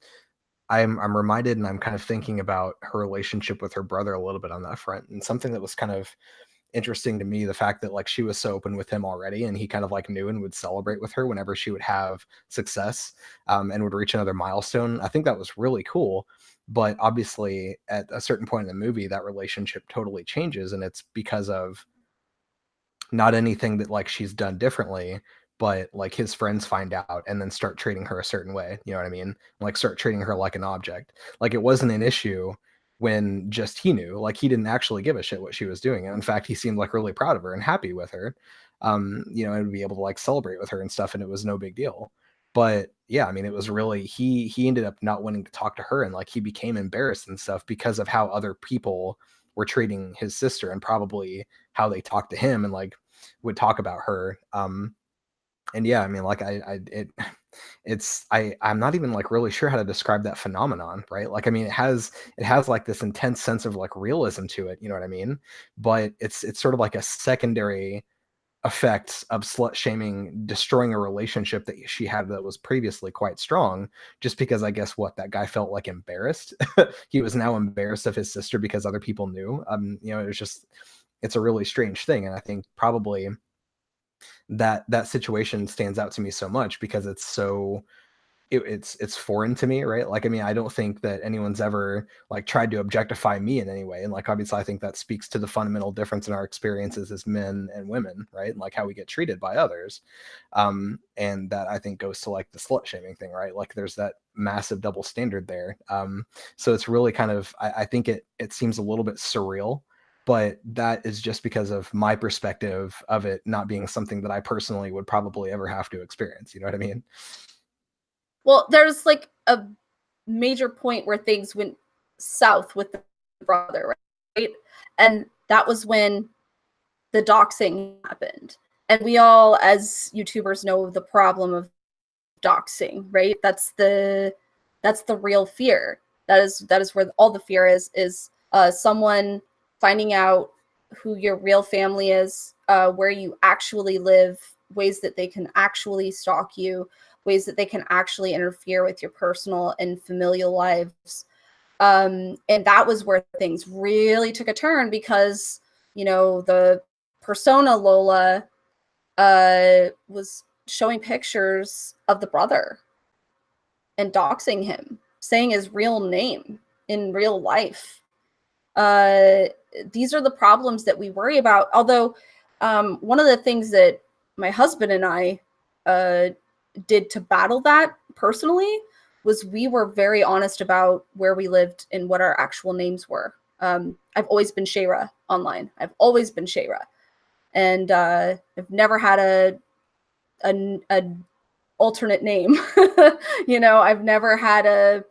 reminded, and I'm kind of thinking about her relationship with her brother a little bit on that front, and something that was kind of interesting to me, the fact that like she was so open with him already, and he kind of like knew and would celebrate with her whenever she would have success, and would reach another milestone. I think that was really cool. But obviously at a certain point in the movie, that relationship totally changes, and it's because of not anything that like she's done differently, but like his friends find out and then start treating her a certain way. You know what I mean? Like start treating her like an object. Like it wasn't an issue when just he knew. Like he didn't actually give a shit what she was doing. And in fact, he seemed like really proud of her and happy with her. You know, and would be able to like celebrate with her and stuff, and it was no big deal. But yeah, I mean, it was really he ended up not wanting to talk to her, and like he became embarrassed and stuff because of how other people were treating his sister, and probably how they talked to him and like would talk about her. And yeah, I mean, like I'm not even like really sure how to describe that phenomenon, right? Like, I mean, it has like this intense sense of like realism to it, you know what I mean? But it's sort of like a secondary effects of slut shaming destroying a relationship that she had that was previously quite strong, just because I guess what that guy felt like embarrassed. He was now embarrassed of his sister because other people knew. You know, it's a really strange thing, and I think probably that situation stands out to me so much because it's so it's foreign to me, right? Like, I mean, I don't think that anyone's ever like tried to objectify me in any way, and like obviously I think that speaks to the fundamental difference in our experiences as men and women, right? And like how we get treated by others. And that I think goes to like the slut shaming thing, right? Like there's that massive double standard there. So it's really kind of I think it seems a little bit surreal, but that is just because of my perspective of it not being something that I personally would probably ever have to experience. You know what I mean? Well, there's like a major point where things went south with the brother, right? And that was when the doxing happened. And we all, as YouTubers, know the problem of doxing, right? That's the real fear. That is where all the fear is someone finding out who your real family is, where you actually live, ways that they can actually stalk you, ways that they can actually interfere with your personal and familial lives. And that was where things really took a turn because, you know, the persona Lola was showing pictures of the brother and doxing him, saying his real name in real life. These are the problems that we worry about. Although one of the things that my husband and I did to battle that personally was we were very honest about where we lived and what our actual names were. I've always been Shayra online. I've always been Shayra. And I've never had a alternate name. You know, I've never had a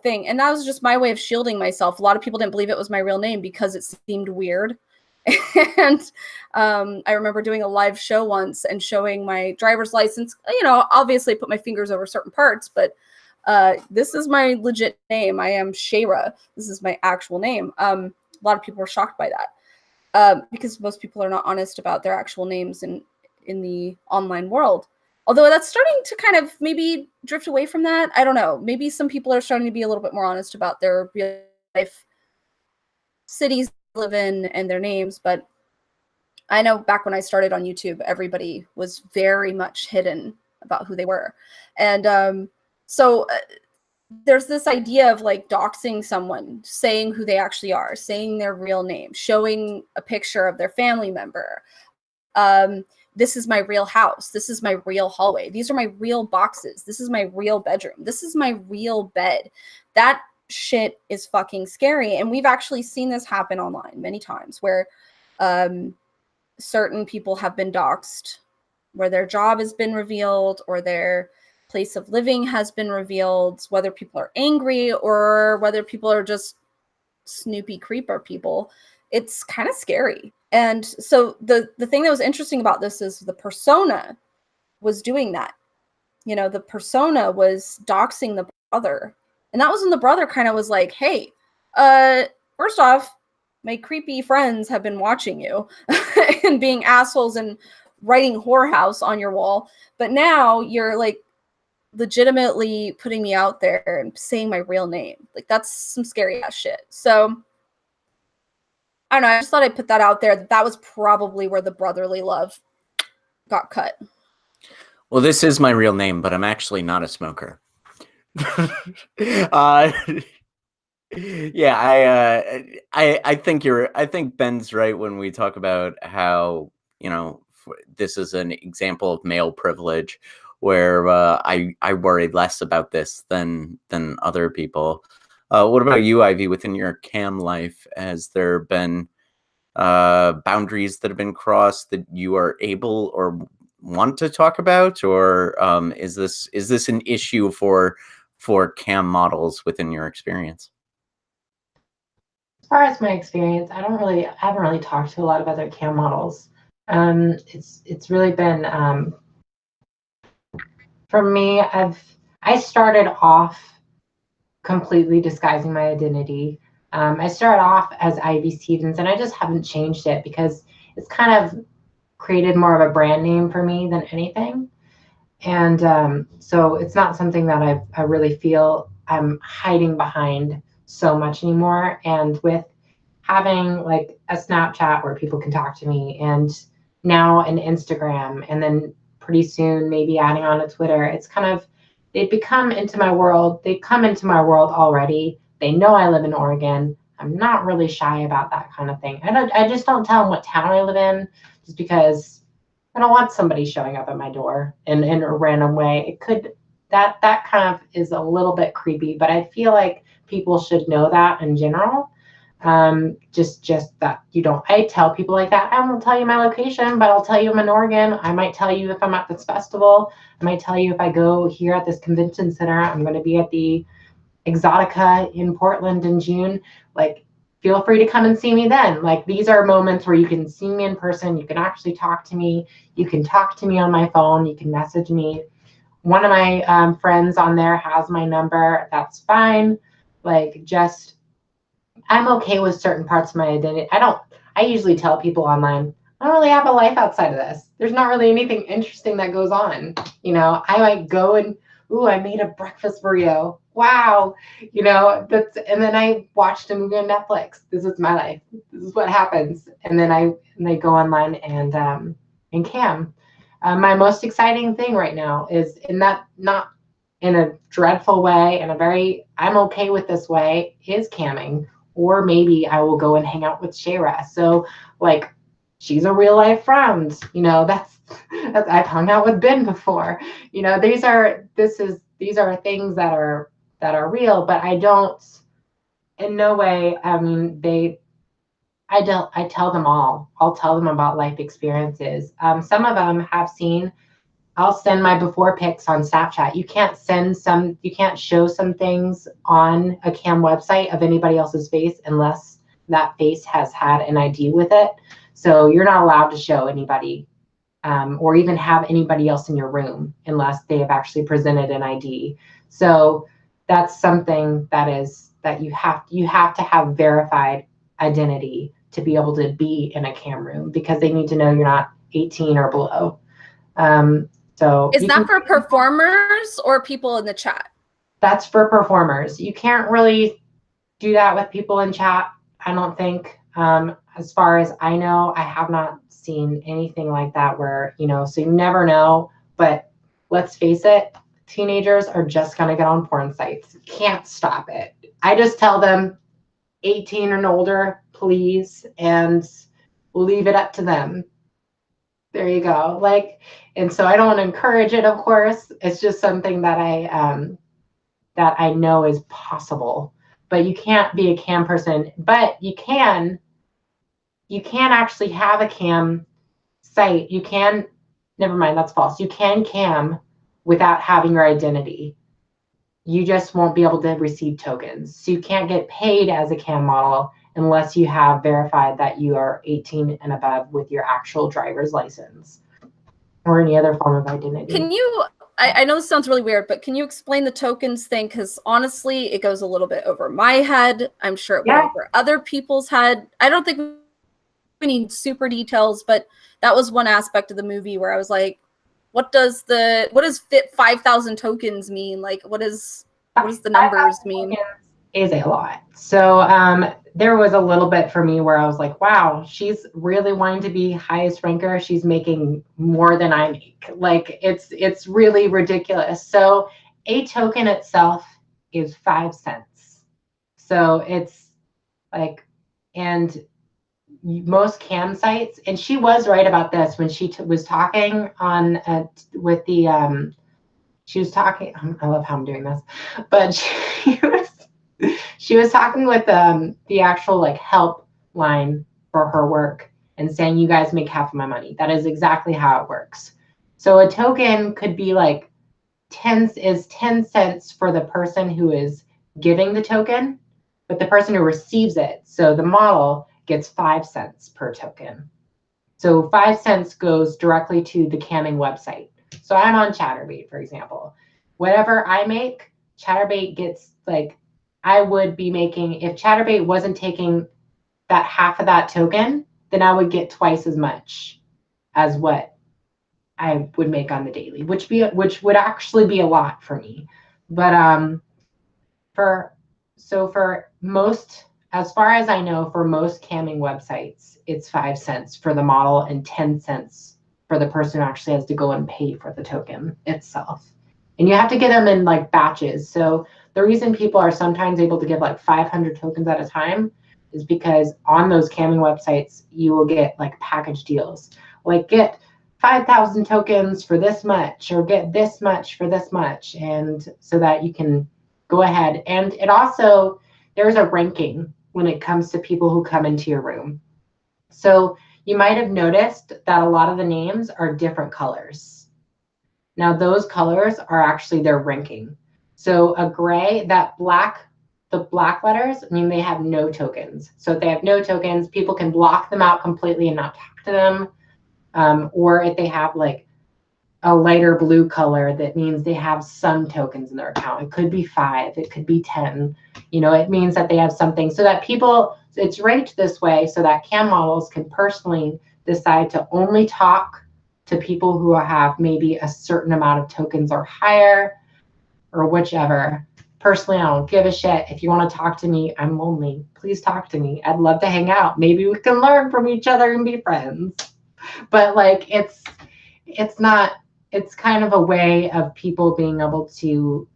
thing. And that was just my way of shielding myself. A lot of people didn't believe it was my real name because it seemed weird. And I remember doing a live show once and showing my driver's license. You know, obviously I put my fingers over certain parts, but this is my legit name. I am Shayra. This is my actual name. A lot of people were shocked by that because most people are not honest about their actual names in the online world. Although that's starting to kind of maybe drift away from that. I don't know. Maybe some people are starting to be a little bit more honest about their real life cities they live in and their names. But I know back when I started on YouTube, everybody was very much hidden about who they were. And so there's this idea of like doxing someone, saying who they actually are, saying their real name, showing a picture of their family member. This is my real house. This is my real hallway. These are my real boxes. This is my real bedroom. This is my real bed. That shit is fucking scary. And we've actually seen this happen online many times where certain people have been doxed, where their job has been revealed or their place of living has been revealed, whether people are angry or whether people are just snoopy creeper people. It's kind of scary. And so the thing that was interesting about this is the persona was doing that. You know, the persona was doxing the brother. And that was when the brother kind of was like, hey, first off, my creepy friends have been watching you and being assholes and writing whorehouse on your wall. But now you're like legitimately putting me out there and saying my real name. Like, that's some scary ass shit. So I don't know. I just thought I'd put that out there. That was probably where the brotherly love got cut. Well, this is my real name, but I'm actually not a smoker. Yeah, I think Ben's right when we talk about how, you know, this is an example of male privilege, where I worry less about this than other people. What about you, Ivy, within your cam life? Has there been boundaries that have been crossed that you are able or want to talk about, or is this an issue for cam models within your experience? As far as my experience, I haven't really talked to a lot of other cam models. It's really been for me. I started off completely disguising my identity. I started off as Ivy Stevens, and I just haven't changed it because it's kind of created more of a brand name for me than anything. And so it's not something that I really feel I'm hiding behind so much anymore. And with having like a Snapchat where people can talk to me, and now an Instagram, and then pretty soon maybe adding on a Twitter, it's kind of, they've come into my world already. They know I live in Oregon. I'm not really shy about that kind of thing. I just don't tell them what town I live in, just because I don't want somebody showing up at my door in a random way. It could, that kind of is a little bit creepy, but I feel like people should know that in general. Just that you don't, I tell people like that, I won't tell you my location, but I'll tell you I'm in Oregon. I might tell you if I'm at this festival. I might tell you if I go here at this convention center, I'm going to be at the Exotica in Portland in June. Like, feel free to come and see me then. Like, these are moments where you can see me in person. You can actually talk to me. You can talk to me on my phone. You can message me. One of my friends on there has my number. That's fine. Like, just, I'm okay with certain parts of my identity. I usually tell people online, I don't really have a life outside of this. There's not really anything interesting that goes on. You know, I might go and, ooh, I made a breakfast burrito. Wow. You know, and then I watched a movie on Netflix. This is my life. This is what happens. And then they go online and cam. My most exciting thing right now is, in that, not in a dreadful way, in a very, I'm okay with this way, is camming. Or maybe I will go and hang out with Shayra. So like, she's a real life friend. You know, that's I've hung out with Ben before. You know, these are things that are real, but I don't, in no way, I mean, I tell them all. I'll tell them about life experiences. Some of them have seen, I'll send my before pics on Snapchat. You can't show some things on a cam website of anybody else's face unless that face has had an ID with it. So you're not allowed to show anybody or even have anybody else in your room unless they have actually presented an ID. So that's something that you have to have verified identity to be able to be in a cam room, because they need to know you're not 18 or below. So is that for performers or people in the chat? That's for performers. You can't really do that with people in chat, I don't think. As far as I know, I have not seen anything like that where, you know, so you never know. But let's face it, teenagers are just going to get on porn sites. Can't stop it. I just tell them 18 and older, please, and leave it up to them. There you go. Like, and so I don't encourage it, of course. It's just something that I know is possible. But you can't be a cam person. But you can actually have a cam site. You can, never mind, that's false. You can cam without having your identity. You just won't be able to receive tokens. So you can't get paid as a cam model unless you have verified that you are 18 and above with your actual driver's license or any other form of identity. Can you, I know this sounds really weird, but can you explain the tokens thing? Because honestly, it goes a little bit over my head. I'm sure it went over other people's head. I don't think we need super details, but that was one aspect of the movie where I was like, what does fit 5,000 tokens mean? Like, what does the numbers mean? Is a lot. So there was a little bit for me where I was like, wow, she's really wanting to be highest ranker. She's making more than I make. Like, it's really ridiculous. So a token itself is 5 cents. So it's like, and most cam sites, and she was right about this when she was talking on with the she was talking, I love how I'm doing this, but she was talking with the actual like help line for her work and saying, you guys make half of my money. That is exactly how it works. So a token could be like 10 cents for the person who is giving the token, but the person who receives it, so the model, gets 5 cents per token. So 5 cents goes directly to the camming website. So I'm on Chaturbate, for example. Whatever I make, Chaturbate gets, like, I would be making, if Chaturbate wasn't taking that half of that token, then I would get twice as much as what I would make on the daily, which would actually be a lot for me. But for most, as far as I know, for most camming websites, it's 5 cents for the model and 10 cents for the person who actually has to go and pay for the token itself. And you have to get them in like batches. So the reason people are sometimes able to give like 500 tokens at a time is because on those camming websites, you will get like package deals. Like, get 5,000 tokens for this much, or get this much for this much. And so that you can go ahead. And it also, there's a ranking when it comes to people who come into your room. So you might have noticed that a lot of the names are different colors. Now those colors are actually their ranking. So a gray, the black letters mean they have no tokens. So if they have no tokens, people can block them out completely and not talk to them. Or if they have like a lighter blue color, that means they have some tokens in their account. It could be 5, it could be 10. You know, it means that they have something, so that people, it's ranked this way so that cam models can personally decide to only talk to people who have maybe a certain amount of tokens or higher, or whichever. Personally, I don't give a shit. If you want to talk to me, I'm lonely. Please talk to me. I'd love to hang out. Maybe we can learn from each other and be friends. But like, it's not, it's kind of a way of people being able to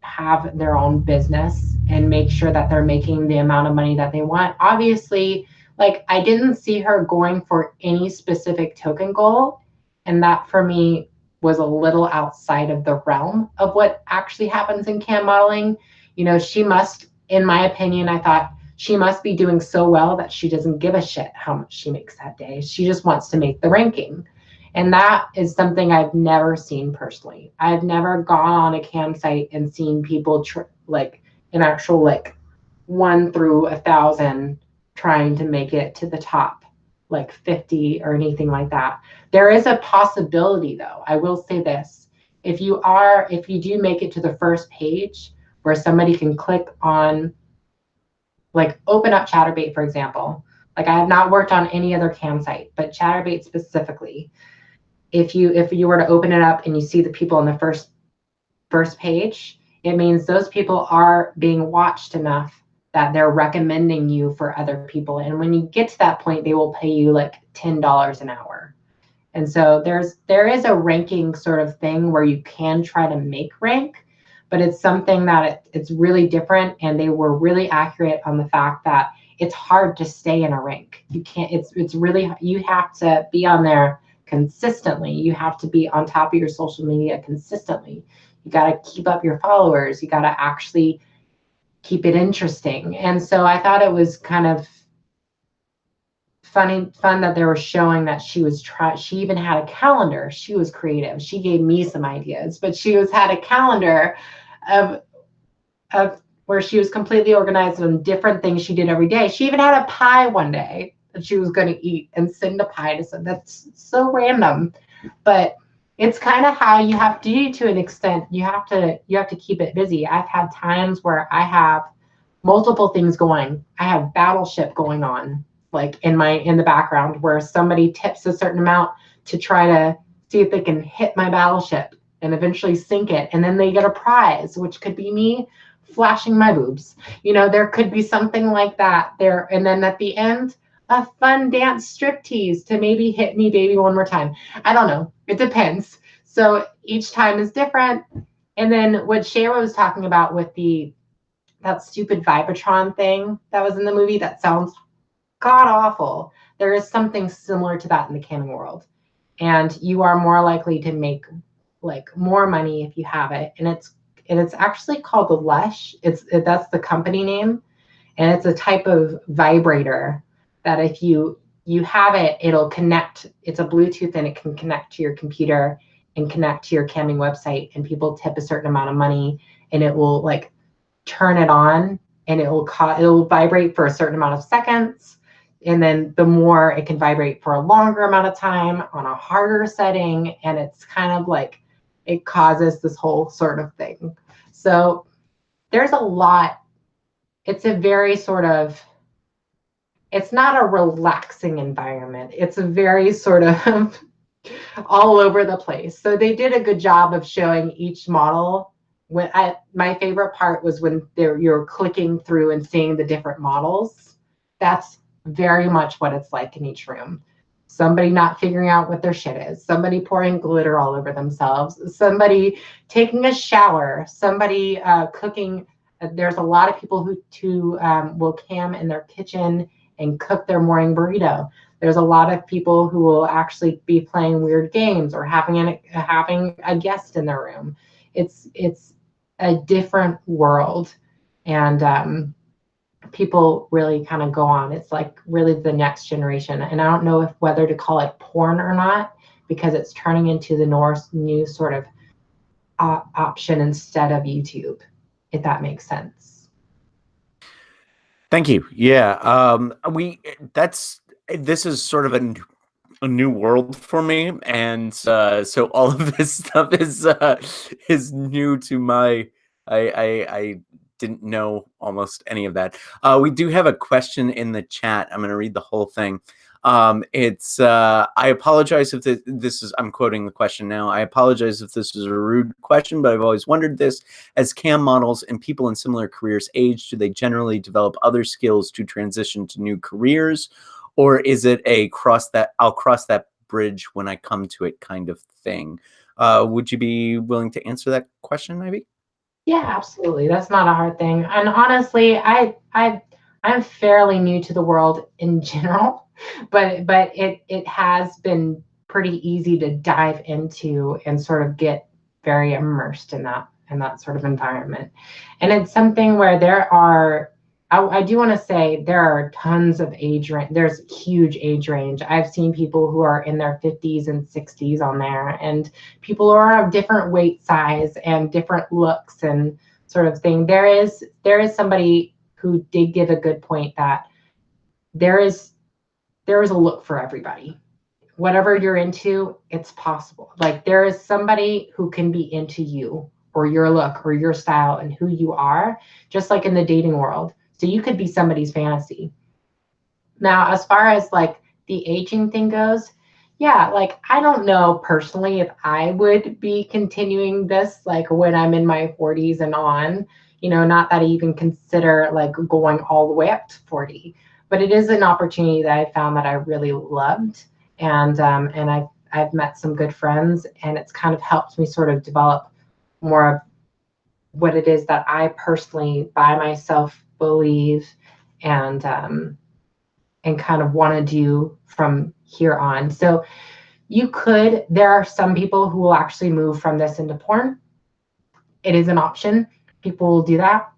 have their own business and make sure that they're making the amount of money that they want. Obviously, like, I didn't see her going for any specific token goal. And that for me was a little outside of the realm of what actually happens in cam modeling. You know, she must, in my opinion, I thought she must be doing so well that she doesn't give a shit how much she makes that day. She just wants to make the ranking. And that is something I've never seen personally. I've never gone on a cam site and seen people like an actual like 1 through 1,000 trying to make it to the top, like 50 or anything like that. There is a possibility though. I will say this. If you do make it to the first page where somebody can click on, like, open up Chaturbate, for example. Like, I have not worked on any other cam site, but Chaturbate specifically, if you were to open it up and you see the people on the first page, it means those people are being watched enough that they're recommending you for other people. And when you get to that point, they will pay you like $10 an hour. And so there is a ranking sort of thing where you can try to make rank, but it's something that it's really different. And they were really accurate on the fact that it's hard to stay in a rank. You can't, it's really, you have to be on there consistently. You have to be on top of your social media consistently. You got to keep up your followers. You got to actually keep it interesting. And so I thought it was kind of fun that they were showing that she even had a calendar. She was creative. She gave me some ideas, but she had a calendar of where she was completely organized on different things she did every day. She even had a pie one day that she was going to eat and send a pie to someone. That's so random, but it's kind of how you have to do to an extent. You have to keep it busy. I've had times where I have multiple things going. I have Battleship going on, like in the background, where somebody tips a certain amount to try to see if they can hit my Battleship and eventually sink it, and then they get a prize, which could be me flashing my boobs. There could be something like that there. And then at the end, a fun dance striptease to maybe hit me baby one more time. I don't know. It depends. So each time is different. And then what Shayla was talking about with that stupid Vibratron thing that was in the movie, that sounds god awful. There is something similar to that in the camming world. And you are more likely to make like more money if you have it. And it's actually called the Lush. That's the company name, and it's a type of vibrator that if you have it, it'll connect. It's a Bluetooth, and it can connect to your computer and connect to your camming website. And people tip a certain amount of money, and it will like turn it on, and it'll vibrate for a certain amount of seconds, and then the more it can vibrate for a longer amount of time on a harder setting, and it's kind of like it causes this whole sort of thing. So there's a lot. It's a very sort of, it's not a relaxing environment. It's a very sort of all over the place. So they did a good job of showing each model. My favorite part was when you're clicking through and seeing the different models. That's very much what it's like in each room. Somebody not figuring out what their shit is, somebody pouring glitter all over themselves, somebody taking a shower, somebody cooking. There's a lot of people who will cam in their kitchen and cook their morning burrito. There's a lot of people who will actually be playing weird games or having a guest in their room. It's a different world, and people really kind of go on. It's like really the next generation. And I don't know whether to call it porn or not, because it's turning into the new sort of option instead of YouTube, if that makes sense. Thank you. Yeah. This is sort of a new world for me. And so all of this stuff is new to my, I didn't know almost any of that. We do have a question in the chat. I'm going to read the whole thing. It's I apologize if this is, I'm quoting the question now. I apologize if this is a rude question, but I've always wondered this. As cam models and people in similar careers age, do they generally develop other skills to transition to new careers? Or is it I'll cross that bridge when I come to it kind of thing? Would you be willing to answer that question, maybe? Yeah, absolutely. That's not a hard thing. And honestly, I'm fairly new to the world in general, but it has been pretty easy to dive into and sort of get very immersed in that sort of environment. And it's something where I do want to say there are tons of age range. There's huge age range. I've seen people who are in their 50s and 60s on there, and people who are of different weight size and different looks and sort of thing. There is somebody who did give a good point that there is a look for everybody. Whatever you're into, it's possible. Like there is somebody who can be into you or your look or your style and who you are, just like in the dating world. So you could be somebody's fantasy. Now, as far as like the aging thing goes, yeah, like I don't know personally if I would be continuing this like when I'm in my 40s and on, not that I even consider like going all the way up to 40, but it is an opportunity that I found that I really loved. And I I've met some good friends, and it's kind of helped me sort of develop more of what it is that I personally by myself believe and kind of want to do from here on. So there are some people who will actually move from this into porn. It is an option. People will do that.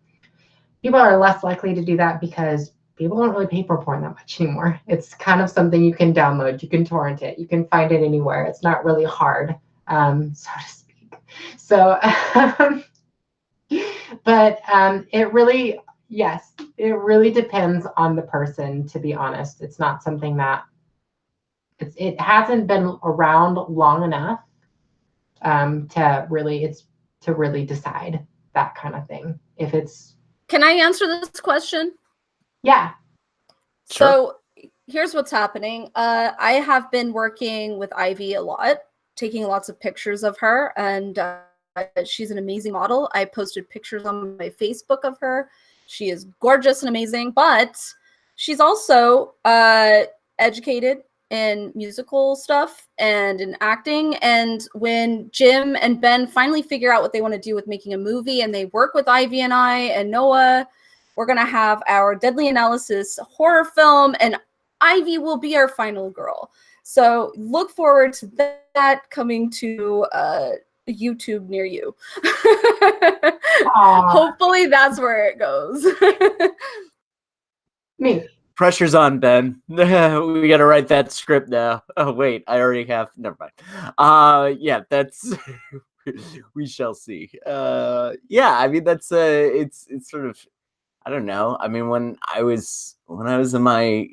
People are less likely to do that because people don't really pay for porn that much anymore. It's kind of something you can download, you can torrent it, you can find it anywhere. It's not really hard, so to speak. So, but it really, yes, it really depends on the person, to be honest. It's not something that, it hasn't been around long enough to really decide that kind of thing. If it's, Can I answer this question? yeah. Sure. So here's what's happening. I have been working with Ivy a lot, taking lots of pictures of her, and she's an amazing model. I posted pictures on my Facebook of her. She is gorgeous and amazing, but she's also educated in musical stuff and in acting. And when Jim and Ben finally figure out what they want to do with making a movie, and they work with Ivy and I and Noah, we're going to have our Deadly Analysis horror film, and Ivy will be our final girl. So look forward to that coming to YouTube near you. Hopefully that's where it goes. Me. Pressure's on, Ben. We got to write that script now. Oh, wait, I already have. Never mind. Yeah, that's. We shall see. Yeah, I mean, that's it's sort of, I don't know. I mean, when I was in my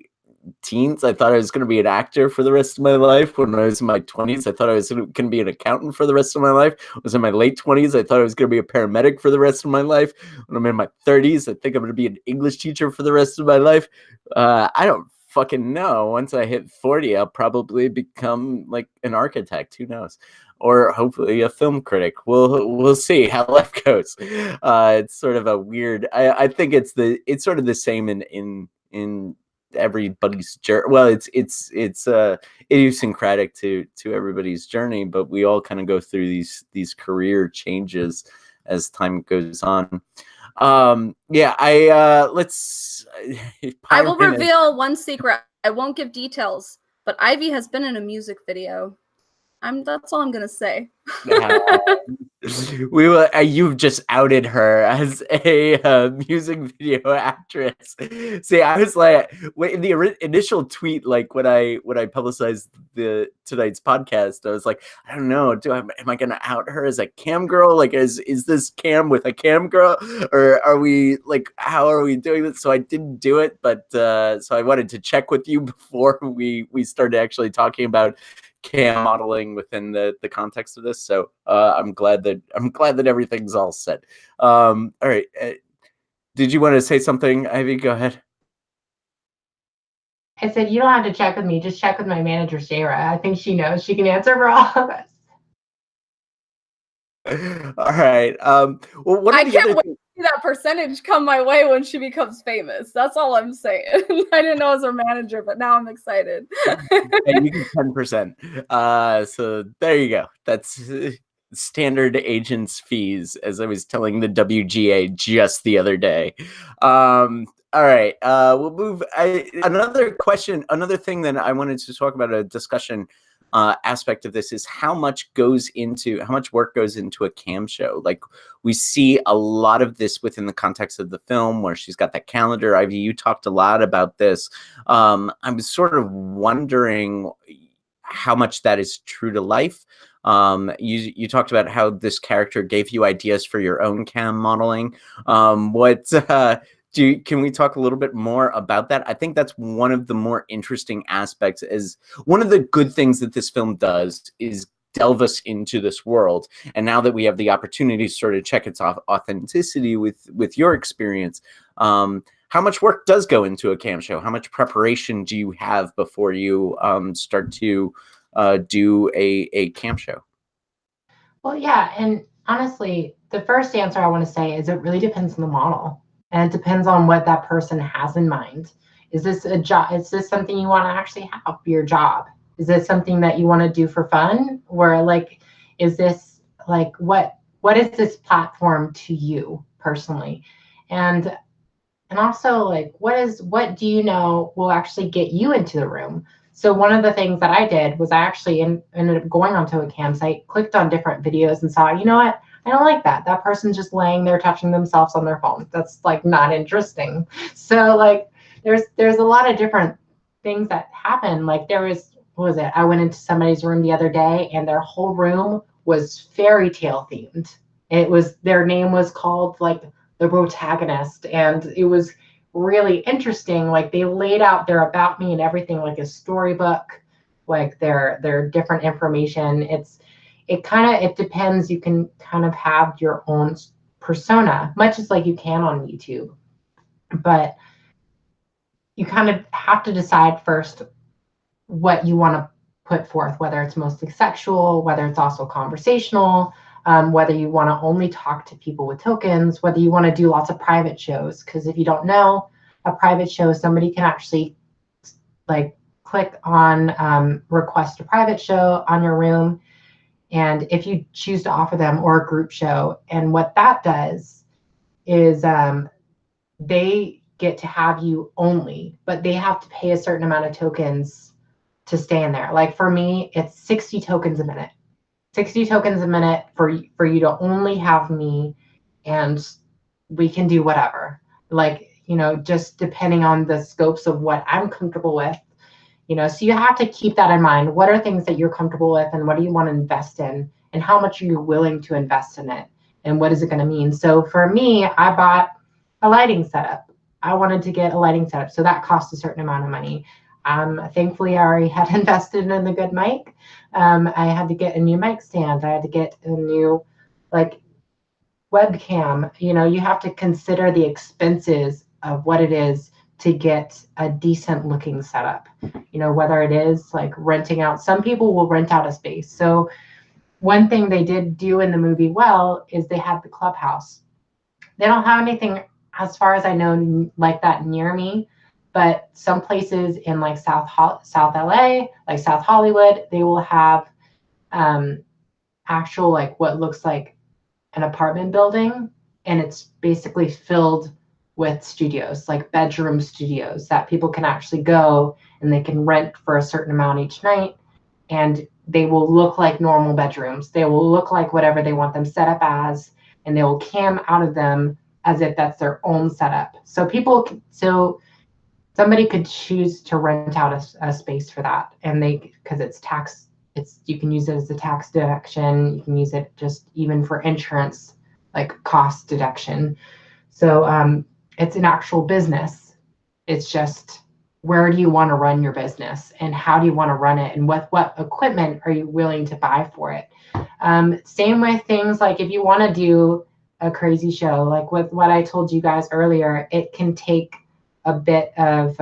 teens, I thought I was going to be an actor for the rest of my life. When I was in my 20s, I thought I was going to be an accountant for the rest of my life. When I was in my late 20s, I thought I was going to be a paramedic for the rest of my life. When I'm in my 30s, I think I'm going to be an English teacher for the rest of my life. I don't fucking know. Once I hit 40, I'll probably become like an architect. Who knows? Or hopefully a film critic. We'll see how life goes. It's sort of a weird. I think it's sort of the same in everybody's journey. Well, it's idiosyncratic to everybody's journey, but we all kind of go through these career changes as time goes on. Yeah, I will reveal one secret. I won't give details, but Ivy has been in a music video. That's all I'm gonna say. You've just outed her as a music video actress. See, I was like, in the initial tweet, like when I publicized tonight's podcast, I was like, I don't know, am I gonna out her as a cam girl? Like, is this cam with a cam girl, or are we like, how are we doing this? So I didn't do it, but so I wanted to check with you before we started actually talking about cam modeling within the context of this. So I'm glad that everything's all set. All right. Did you want to say something, Ivy? Go ahead. I said, you don't have to check with me. Just check with my manager, Shara. I think she knows. She can answer for all of us. All right. Well, what I can't wait to see that percentage come my way when she becomes famous. That's all I'm saying. I didn't know as her manager, but now I'm excited. You get 10%. So there you go. That's standard agents' fees, as I was telling the WGA just the other day. All right. We'll move. Another question. Another thing that I wanted to talk about, a discussion aspect of this, is how much work goes into a cam show. Like, we see a lot of this within the context of the film, where she's got that calendar. Ivy, you talked a lot about this. I was sort of wondering how much that is true to life. You talked about how this character gave you ideas for your own cam modeling. Can we talk a little bit more about that? I think that's one of the more interesting aspects. Is one of the good things that this film does is delve us into this world. And now that we have the opportunity to sort of check its authenticity with your experience, how much work does go into a cam show? How much preparation do you have before you start to do a cam show? Well, yeah, and honestly, the first answer I want to say is it really depends on the model. And it depends on what that person has in mind. Is this a job? Is this something you want to actually have for your job? Is this something that you want to do for fun? Or like, is this like, what is this platform to you personally? And also like, what do you know will actually get you into the room? So one of the things that I did was I actually ended up going onto a campsite, clicked on different videos and saw, you know what? I don't like that. That person's just laying there touching themselves on their phone. That's like not interesting. So like there's a lot of different things that happen. Like there was, what was it? I went into somebody's room the other day and their whole room was fairy tale themed. It was, their name was called like the protagonist, and it was really interesting. Like they laid out their about me and everything like a storybook, like their different information. It depends. You can kind of have your own persona, much as like you can on YouTube, but you kind of have to decide first what you want to put forth, whether it's mostly sexual, whether it's also conversational, whether you want to only talk to people with tokens, whether you want to do lots of private shows. Because if you don't know, a private show, somebody can actually like click on request a private show on your room. And if you choose to offer them, or a group show, and what that does is they get to have you only, but they have to pay a certain amount of tokens to stay in there. Like for me, it's 60 tokens a minute. 60 tokens a minute for you to only have me, and we can do whatever. Like, you know, just depending on the scopes of what I'm comfortable with, you know, so you have to keep that in mind. What are things that you're comfortable with, and what do you want to invest in, and how much are you willing to invest in it, and what is it going to mean? So for me, I bought a lighting setup. I wanted to get a lighting setup, so that cost a certain amount of money. Thankfully, I already had invested in a good mic. I had to get a new mic stand. I had to get a new like webcam. You know, you have to consider the expenses of what it is to get a decent looking setup. You know, whether it is like renting out, some people will rent out a space. So one thing they did do in the movie well is they had the clubhouse. They don't have anything, as far as I know, like that near me. But some places in like South LA, like South Hollywood, they will have actual like what looks like an apartment building, and it's basically filled with studios, like bedroom studios that people can actually go and they can rent for a certain amount each night, and they will look like normal bedrooms. They will look like whatever they want them set up as, and they will cam out of them as if that's their own setup. So somebody could choose to rent out a space for that, and because it's tax, you can use it as a tax deduction. You can use it just even for insurance, like cost deduction. So it's an actual business. It's just, where do you want to run your business, and how do you want to run it, and what equipment are you willing to buy for it? Same with things like if you want to do a crazy show, like with what I told you guys earlier, it can take a bit of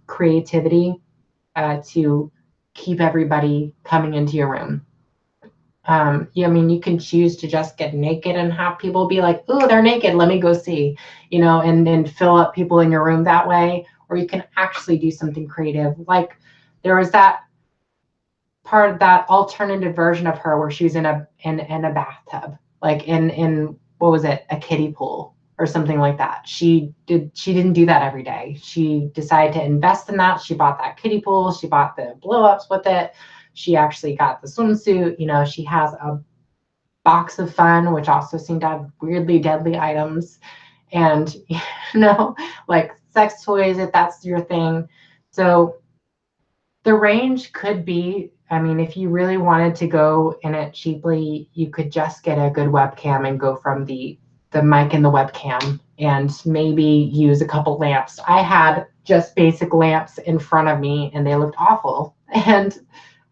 creativity to keep everybody coming into your room. Yeah, I mean, you can choose to just get naked and have people be like, "Ooh, they're naked. Let me go see," you know, and then fill up people in your room that way. Or you can actually do something creative. Like there was that part of that alternative version of her where she was in a bathtub, like in what was it, a kiddie pool or something like that. She didn't do that every day. She decided to invest in that. She bought that kiddie pool. She bought the blow-ups with it. She actually got the swimsuit. You know, she has a box of fun, which also seemed to have weirdly deadly items, and you know, like sex toys, if that's your thing. So the range could be, I mean, if you really wanted to go in it cheaply, you could just get a good webcam and go from the mic and the webcam, and maybe use a couple lamps. I had just basic lamps in front of me and they looked awful. And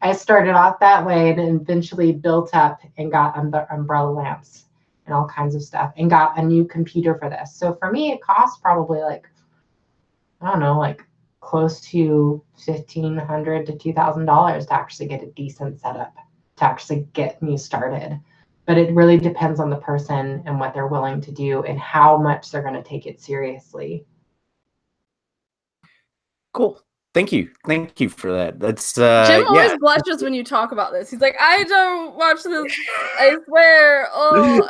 I started off that way and eventually built up and got umbrella lamps and all kinds of stuff, and got a new computer for this. So for me, it cost probably like, I don't know, like close to $1,500 to $2,000 to actually get a decent setup, to actually get me started. But it really depends on the person and what they're willing to do and how much they're going to take it seriously. Cool. Thank you for that. That's Jim always yeah. blushes when you talk about this. He's like, I don't watch this. I swear. Oh.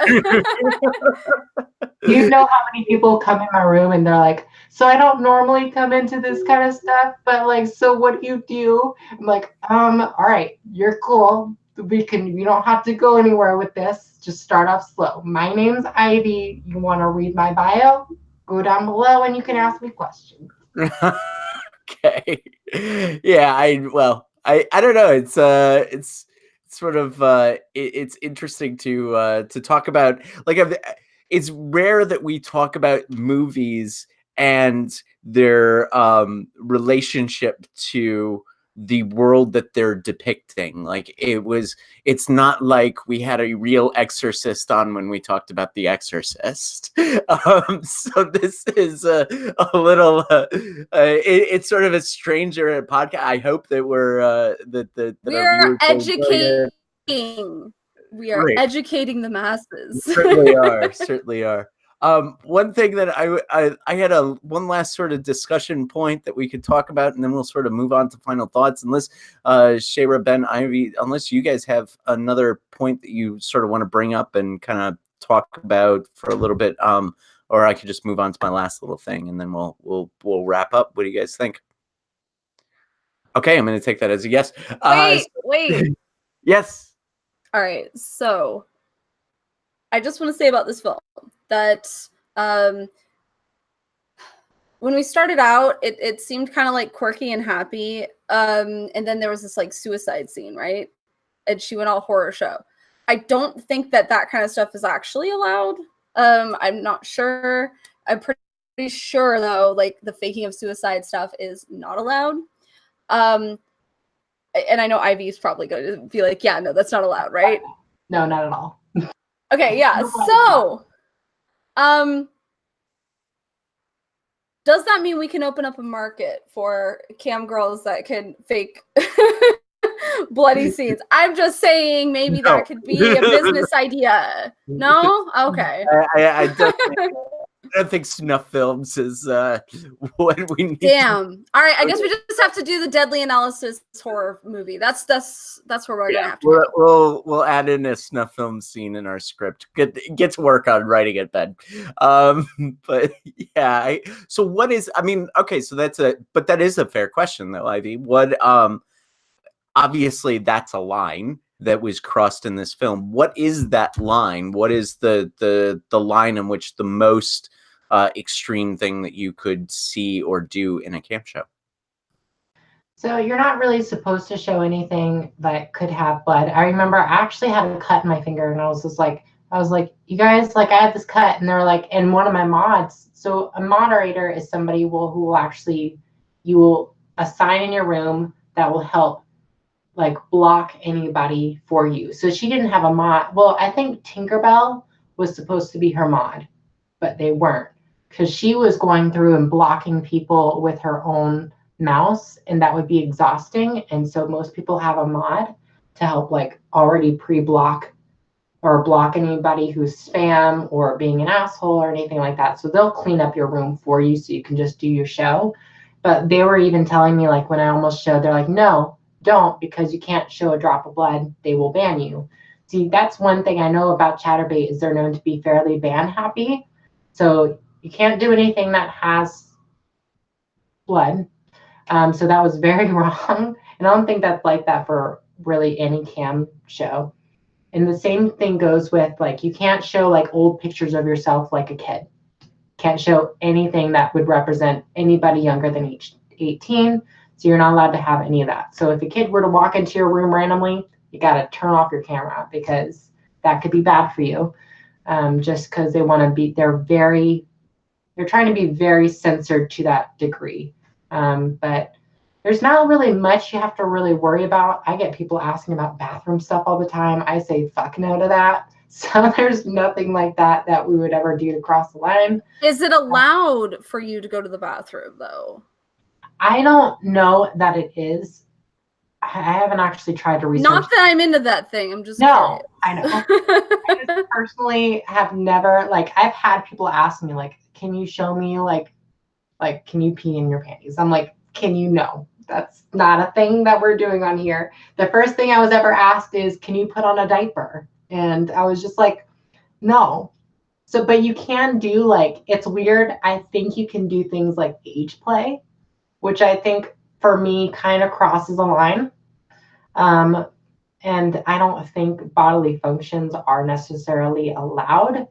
Do you know how many people come in my room and they're like, so I don't normally come into this kind of stuff, but like, so what do you do? I'm like, all right, you're cool. You don't have to go anywhere with this. Just start off slow. My name's Ivy. You want to read my bio? Go down below and you can ask me questions. Okay. Yeah, I don't know. It's sort of it's interesting to talk about, like, it's rare that we talk about movies and their relationship to the world that they're depicting. Like, it's not like we had a real Exorcist on when we talked about The Exorcist. So this is a little it's sort of a stranger podcast. I hope that that We our are viewers will enjoy it. educating. We are Great. educating the masses. Certainly are. One thing that I had one last sort of discussion point that we could talk about, and then we'll sort of move on to final thoughts. Unless Shayra, Ben, Ivy, unless you guys have another point that you sort of want to bring up and kind of talk about for a little bit, or I could just move on to my last little thing, and then we'll wrap up. What do you guys think? Okay, I'm going to take that as a yes. Wait. Yes. All right. So I just want to say about this film that when we started out, it seemed kind of like quirky and happy. And then there was this like suicide scene, right? And she went all horror show. I don't think that kind of stuff is actually allowed. I'm not sure. I'm pretty sure though, like the faking of suicide stuff is not allowed. And I know Ivy is probably going to be like, yeah, no, that's not allowed, right? No, not at all. Okay, yeah. So, does that mean we can open up a market for cam girls that can fake bloody scenes? I'm just saying maybe that could be a business idea. No? Okay. I don't think snuff films is what we need. Damn. All right. I guess we just have to do the Deadly Analysis horror movie. That's where we're gonna have to. We'll add in a snuff film scene in our script. Get to work on writing it, Ben. But yeah. So what is? I mean, okay. So that is a fair question, though, Ivy. What? Obviously, that's a line that was crossed in this film. What is that line? What is the line in which the most extreme thing that you could see or do in a camp show? So you're not really supposed to show anything that could have blood. I remember I actually had a cut in my finger, and I was like, you guys, like, I had this cut, and they're like, and one of my mods. So a moderator is somebody who will actually, you will assign in your room that will help, like, block anybody for you. So she didn't have a mod. Well, I think Tinkerbell was supposed to be her mod, but they weren't, because she was going through and blocking people with her own mouse, and that would be exhausting. And so most people have a mod to help, like, already pre-block or block anybody who's spam or being an asshole or anything like that. So they'll clean up your room for you so you can just do your show. But they were even telling me, like, when I almost showed, they're like, no, don't, because you can't show a drop of blood. They will ban you. See, that's one thing I know about Chatterbait, is they're known to be fairly ban happy. So you can't do anything that has blood. So that was very wrong. And I don't think that's like that for really any cam show. And the same thing goes with, like, you can't show, like, old pictures of yourself like a kid. Can't show anything that would represent anybody younger than 18. So you're not allowed to have any of that. So if a kid were to walk into your room randomly, you got to turn off your camera, because that could be bad for you. Just because they want to be, they're trying to be very censored to that degree. But there's not really much you have to really worry about. I get people asking about bathroom stuff all the time. I say fuck no to that. So there's nothing like that we would ever do to cross the line. Is it allowed for you to go to the bathroom, though? I don't know that it is. I haven't actually tried to research. Not that I'm into that thing. I'm just no, curious. I know. I just personally have never, like, I've had people ask me, like, can you show me, like, can you pee in your panties? I'm like, can you know? That's not a thing that we're doing on here. The first thing I was ever asked is, can you put on a diaper? And I was just like, no. So, but you can do like, it's weird. I think you can do things like age play, which I think for me kind of crosses a line. And I don't think bodily functions are necessarily allowed,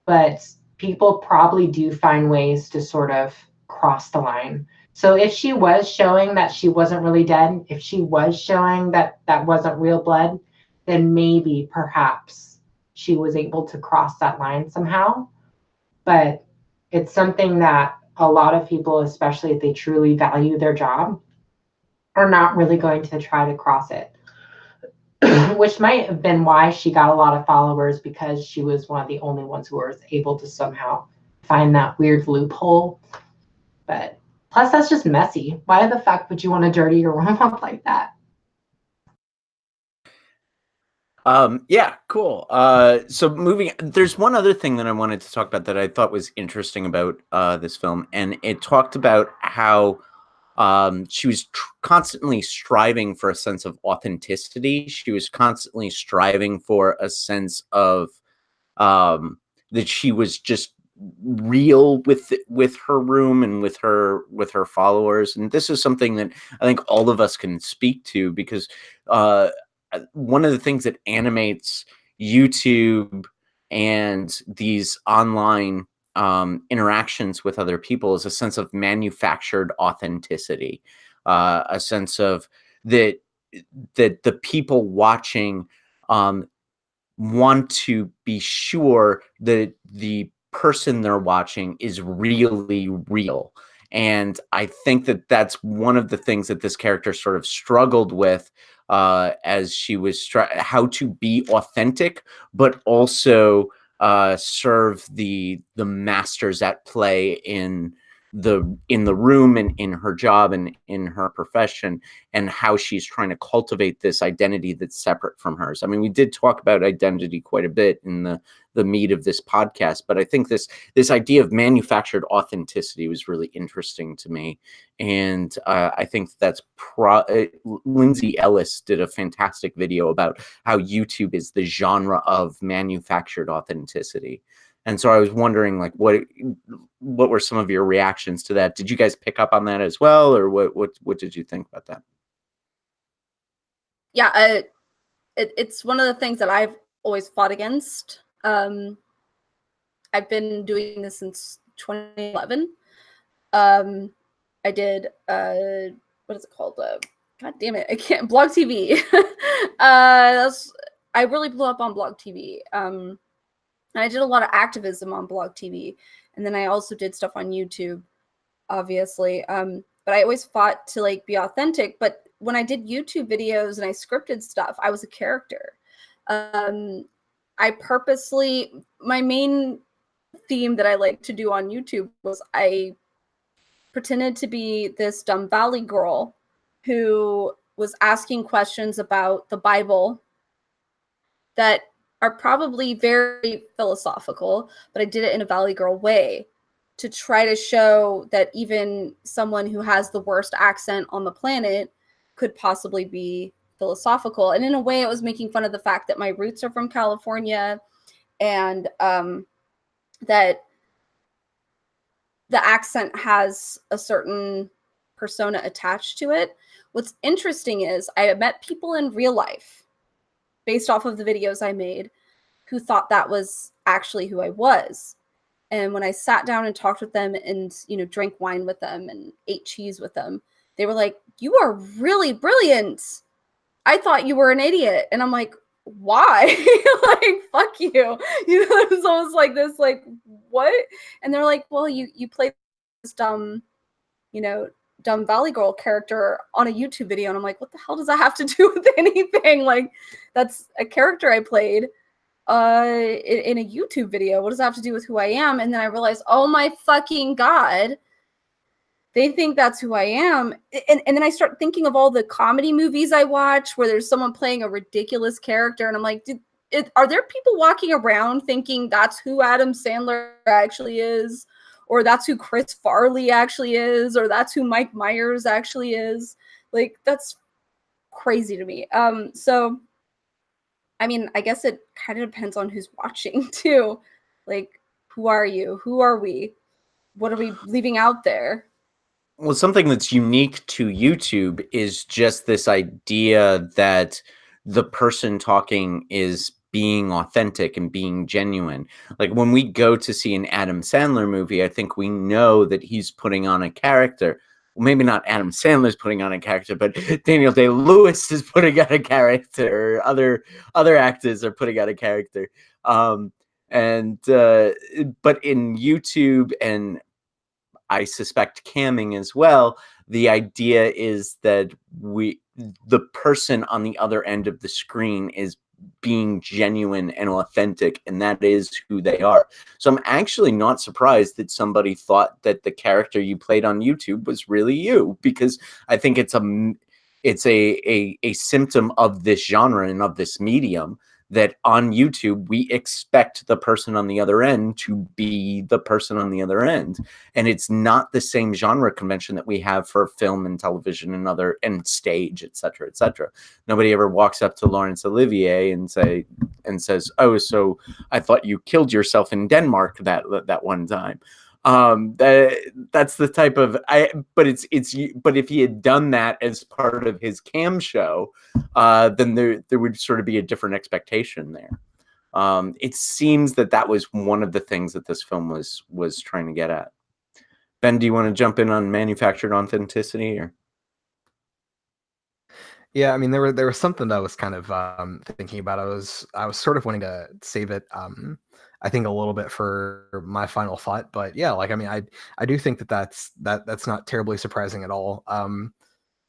but people probably do find ways to sort of cross the line. So if she was showing that she wasn't really dead, if she was showing that that wasn't real blood, then maybe perhaps she was able to cross that line somehow. But it's something that a lot of people, especially if they truly value their job, are not really going to try to cross it. Which might have been why she got a lot of followers, because she was one of the only ones who was able to somehow find that weird loophole. But plus, that's just messy. Why the fuck would you want to dirty your room up like that? Yeah, cool. So moving, there's one other thing that I wanted to talk about that I thought was interesting about this film, and it talked about how she was constantly striving for a sense of authenticity. She was constantly striving for a sense of that she was just real with her room and with her followers. And this is something that I think all of us can speak to, because one of the things that animates YouTube and these online interactions with other people is a sense of manufactured authenticity, a sense of that the people watching want to be sure that the person they're watching is really real. And I think that that's one of the things that this character sort of struggled with as she was how to be authentic, but also serve the masters at play in the room and in her job and in her profession, and how she's trying to cultivate this identity that's separate from hers. I mean, we did talk about identity quite a bit in the meat of this podcast, but I think this idea of manufactured authenticity was really interesting to me. And I think that's Lindsay Ellis did a fantastic video about how YouTube is the genre of manufactured authenticity. And so I was wondering, like, what were some of your reactions to that? Did you guys pick up on that as well, or what did you think about that? Yeah, it's one of the things that I've always fought against. I've been doing this since 2011. I did what is it called? God damn it, I can't. Blog TV. I really blew up on Blog TV. And I did a lot of activism on Blog TV, and then I also did stuff on YouTube, obviously. But I always fought to like be authentic. But when I did YouTube videos and I scripted stuff, I was a character. I purposely, my main theme that I like to do on YouTube was I pretended to be this dumb valley girl who was asking questions about the Bible that are probably very philosophical, but I did it in a valley girl way to try to show that even someone who has the worst accent on the planet could possibly be philosophical. And in a way, it was making fun of the fact that my roots are from California, and that the accent has a certain persona attached to it. What's interesting is I met people in real life based off of the videos I made who thought that was actually who I was. And when I sat down and talked with them and, drank wine with them and ate cheese with them, they were like, "You are really brilliant. I thought you were an idiot." And I'm like, "Why?" Like, fuck you. It's almost like this, like, what? And they're like, "Well, you played this dumb Valley Girl character on a YouTube video." And I'm like, what the hell does that have to do with anything? Like, that's a character I played in a YouTube video. What does that have to do with who I am? And then I realized, oh my fucking God, they think that's who I am. And then I start thinking of all the comedy movies I watch where there's someone playing a ridiculous character. And I'm like, are there people walking around thinking that's who Adam Sandler actually is? or that's who Chris Farley actually is, or that's who Mike Myers actually is. Like, that's crazy to me. So I mean, I guess it kind of depends on who's watching too. Like, who are you? Who are we? What are we leaving out there? Well, something that's unique to YouTube is just this idea that the person talking is being authentic and being genuine. Like when we go to see an Adam Sandler movie, I think we know that he's putting on a character. Well, maybe not Adam Sandler's putting on a character, but Daniel Day-Lewis is putting on a character, or other actors are putting on a character. But in YouTube, and I suspect camming as well, the idea is that the person on the other end of the screen is being genuine and authentic, and that is who they are. So I'm actually not surprised that somebody thought that the character you played on YouTube was really you, because I think it's a symptom of this genre and of this medium, that on YouTube, we expect the person on the other end to be the person on the other end. And it's not the same genre convention that we have for film and television and stage, et cetera, et cetera. Nobody ever walks up to Laurence Olivier and says, "Oh, so I thought you killed yourself in Denmark that one time." That's the type of but if he had done that as part of his cam show, then there would sort of be a different expectation there. It seems that was one of the things that this film was trying to get at. Ben, do you want to jump in on manufactured authenticity? Or Yeah, I mean, there was something that I was kind of thinking about. I was sort of wanting to save it, I think, a little bit for my final thought. But yeah, like, I mean, I do think that's not terribly surprising at all.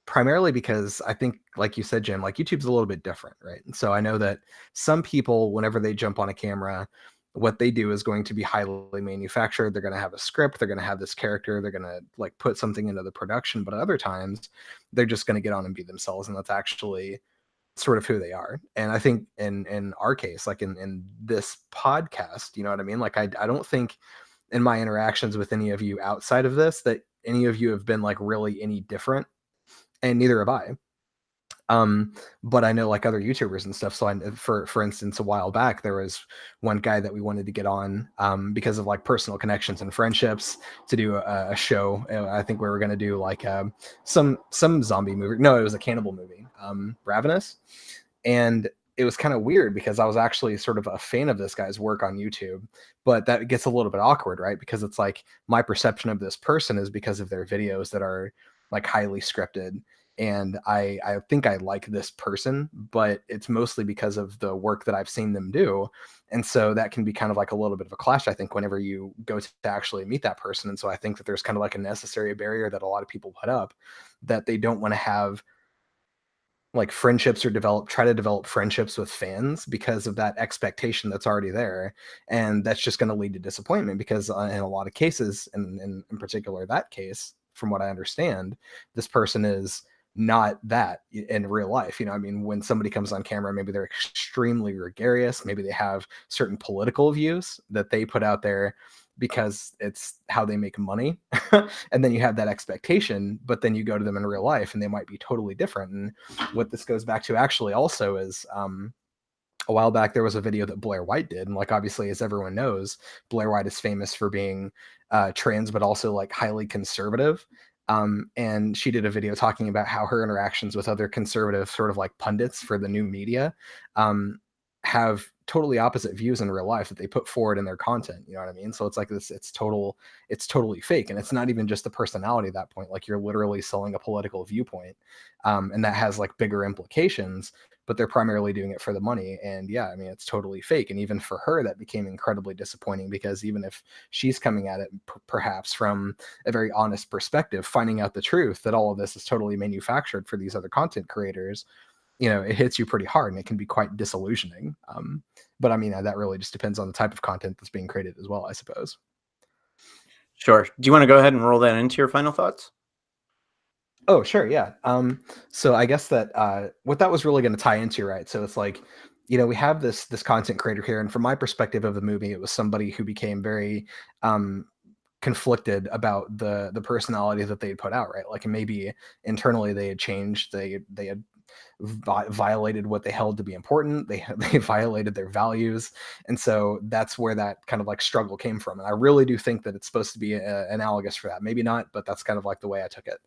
Primarily because I think, like you said, Jim, like YouTube's a little bit different, right? And so I know that some people, whenever they jump on a camera, what they do is going to be highly manufactured. They're going to have a script. They're going to have this character. They're going to like put something into the production. But other times, they're just going to get on and be themselves, and that's actually sort of who they are. And I think in our case, like in this podcast, you know what I mean? Like I don't think in my interactions with any of you outside of this that any of you have been like really any different, and neither have I. But I know like other YouTubers and stuff. So for instance, a while back, there was one guy that we wanted to get on because of like personal connections and friendships to do a show. I think we were going to do like some zombie movie. No, it was a cannibal movie, Ravenous. And it was kind of weird because I was actually sort of a fan of this guy's work on YouTube, but that gets a little bit awkward, right? Because it's like my perception of this person is because of their videos that are like highly scripted. And I think I like this person, but it's mostly because of the work that I've seen them do. And so that can be kind of like a little bit of a clash, I think, whenever you go to actually meet that person. And so I think that there's kind of like a necessary barrier that a lot of people put up, that they don't want to have like friendships or try to develop friendships with fans because of that expectation that's already there. And that's just going to lead to disappointment because in a lot of cases, and in particular that case, from what I understand, this person is not that in real life. You know, I mean, when somebody comes on camera, maybe they're extremely gregarious, maybe they have certain political views that they put out there because it's how they make money. And then you have that expectation, but then you go to them in real life and they might be totally different. And what this goes back to actually also is a while back there was a video that Blair White did, and like obviously, as everyone knows, Blair White is famous for being trans but also like highly conservative. And she did a video talking about how her interactions with other conservative sort of like pundits for the new media have totally opposite views in real life that they put forward in their content. You know what I mean? So it's like this, it's totally fake. And it's not even just the personality at that point. Like you're literally selling a political viewpoint. And that has like bigger implications, but they're primarily doing it for the money. And yeah, I mean, it's totally fake. And even for her, that became incredibly disappointing because even if she's coming at it perhaps from a very honest perspective, finding out the truth that all of this is totally manufactured for these other content creators, you know, it hits you pretty hard and it can be quite disillusioning. But I mean, that really just depends on the type of content that's being created as well, I suppose. Sure. Do you want to go ahead and roll that into your final thoughts? Oh, sure. Yeah. So I guess that what that was really going to tie into, right? So it's like, you know, we have this content creator here, and from my perspective of the movie, it was somebody who became very conflicted about the personality that they had put out, right? Like, and maybe internally they had changed, they had violated what they held to be important. They violated their values, and so that's where that kind of like struggle came from. And I really do think that it's supposed to be analogous for that. Maybe not, but that's kind of like the way I took it.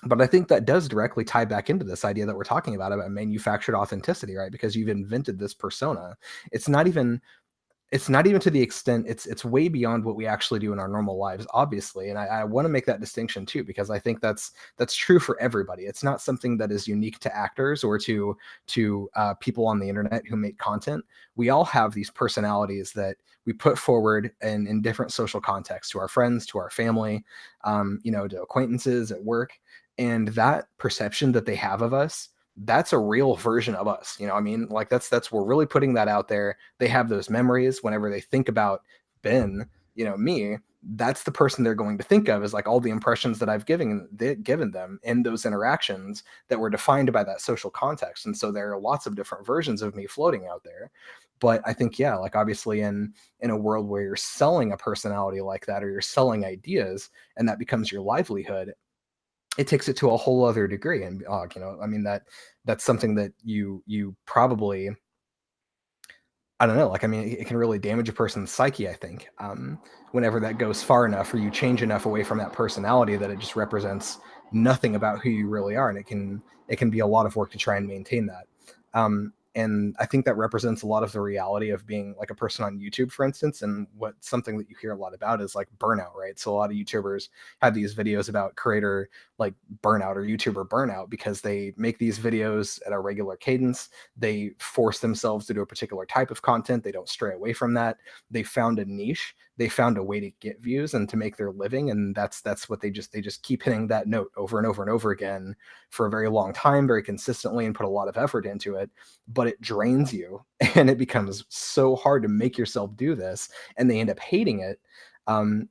But I think that does directly tie back into this idea that we're talking about manufactured authenticity, right? Because you've invented this persona. It's not even to the extent, it's way beyond what we actually do in our normal lives, obviously. And I want to make that distinction too, because I think that's true for everybody. It's not something that is unique to actors or to people on the internet who make content. We all have these personalities that we put forward in different social contexts, to our friends, to our family, to acquaintances at work. And that perception that they have of us, that's a real version of us. You know, I mean, like that's we're really putting that out there. They have those memories whenever they think about Ben, me, that's the person they're going to think of, is like all the impressions that I've given them in those interactions that were defined by that social context. And so there are lots of different versions of me floating out there. But I think, yeah, like obviously in a world where you're selling a personality like that, or you're selling ideas, and that becomes your livelihood, it takes it to a whole other degree. And I mean, that's something that you probably, I don't know, like, I mean, it can really damage a person's psyche, I think, whenever that goes far enough, or you change enough away from that personality that it just represents nothing about who you really are. And it can be a lot of work to try and maintain that. And I think that represents a lot of the reality of being like a person on YouTube, for instance. And something that you hear a lot about is like burnout, right? So a lot of YouTubers have these videos about creator like burnout or YouTuber burnout, because they make these videos at a regular cadence. They force themselves to do a particular type of content. They don't stray away from that. They found a niche. They found a way to get views and to make their living. And that's what they just keep hitting that note over and over and over again for a very long time, very consistently, and put a lot of effort into it. But it drains you, and it becomes so hard to make yourself do this, and they end up hating it,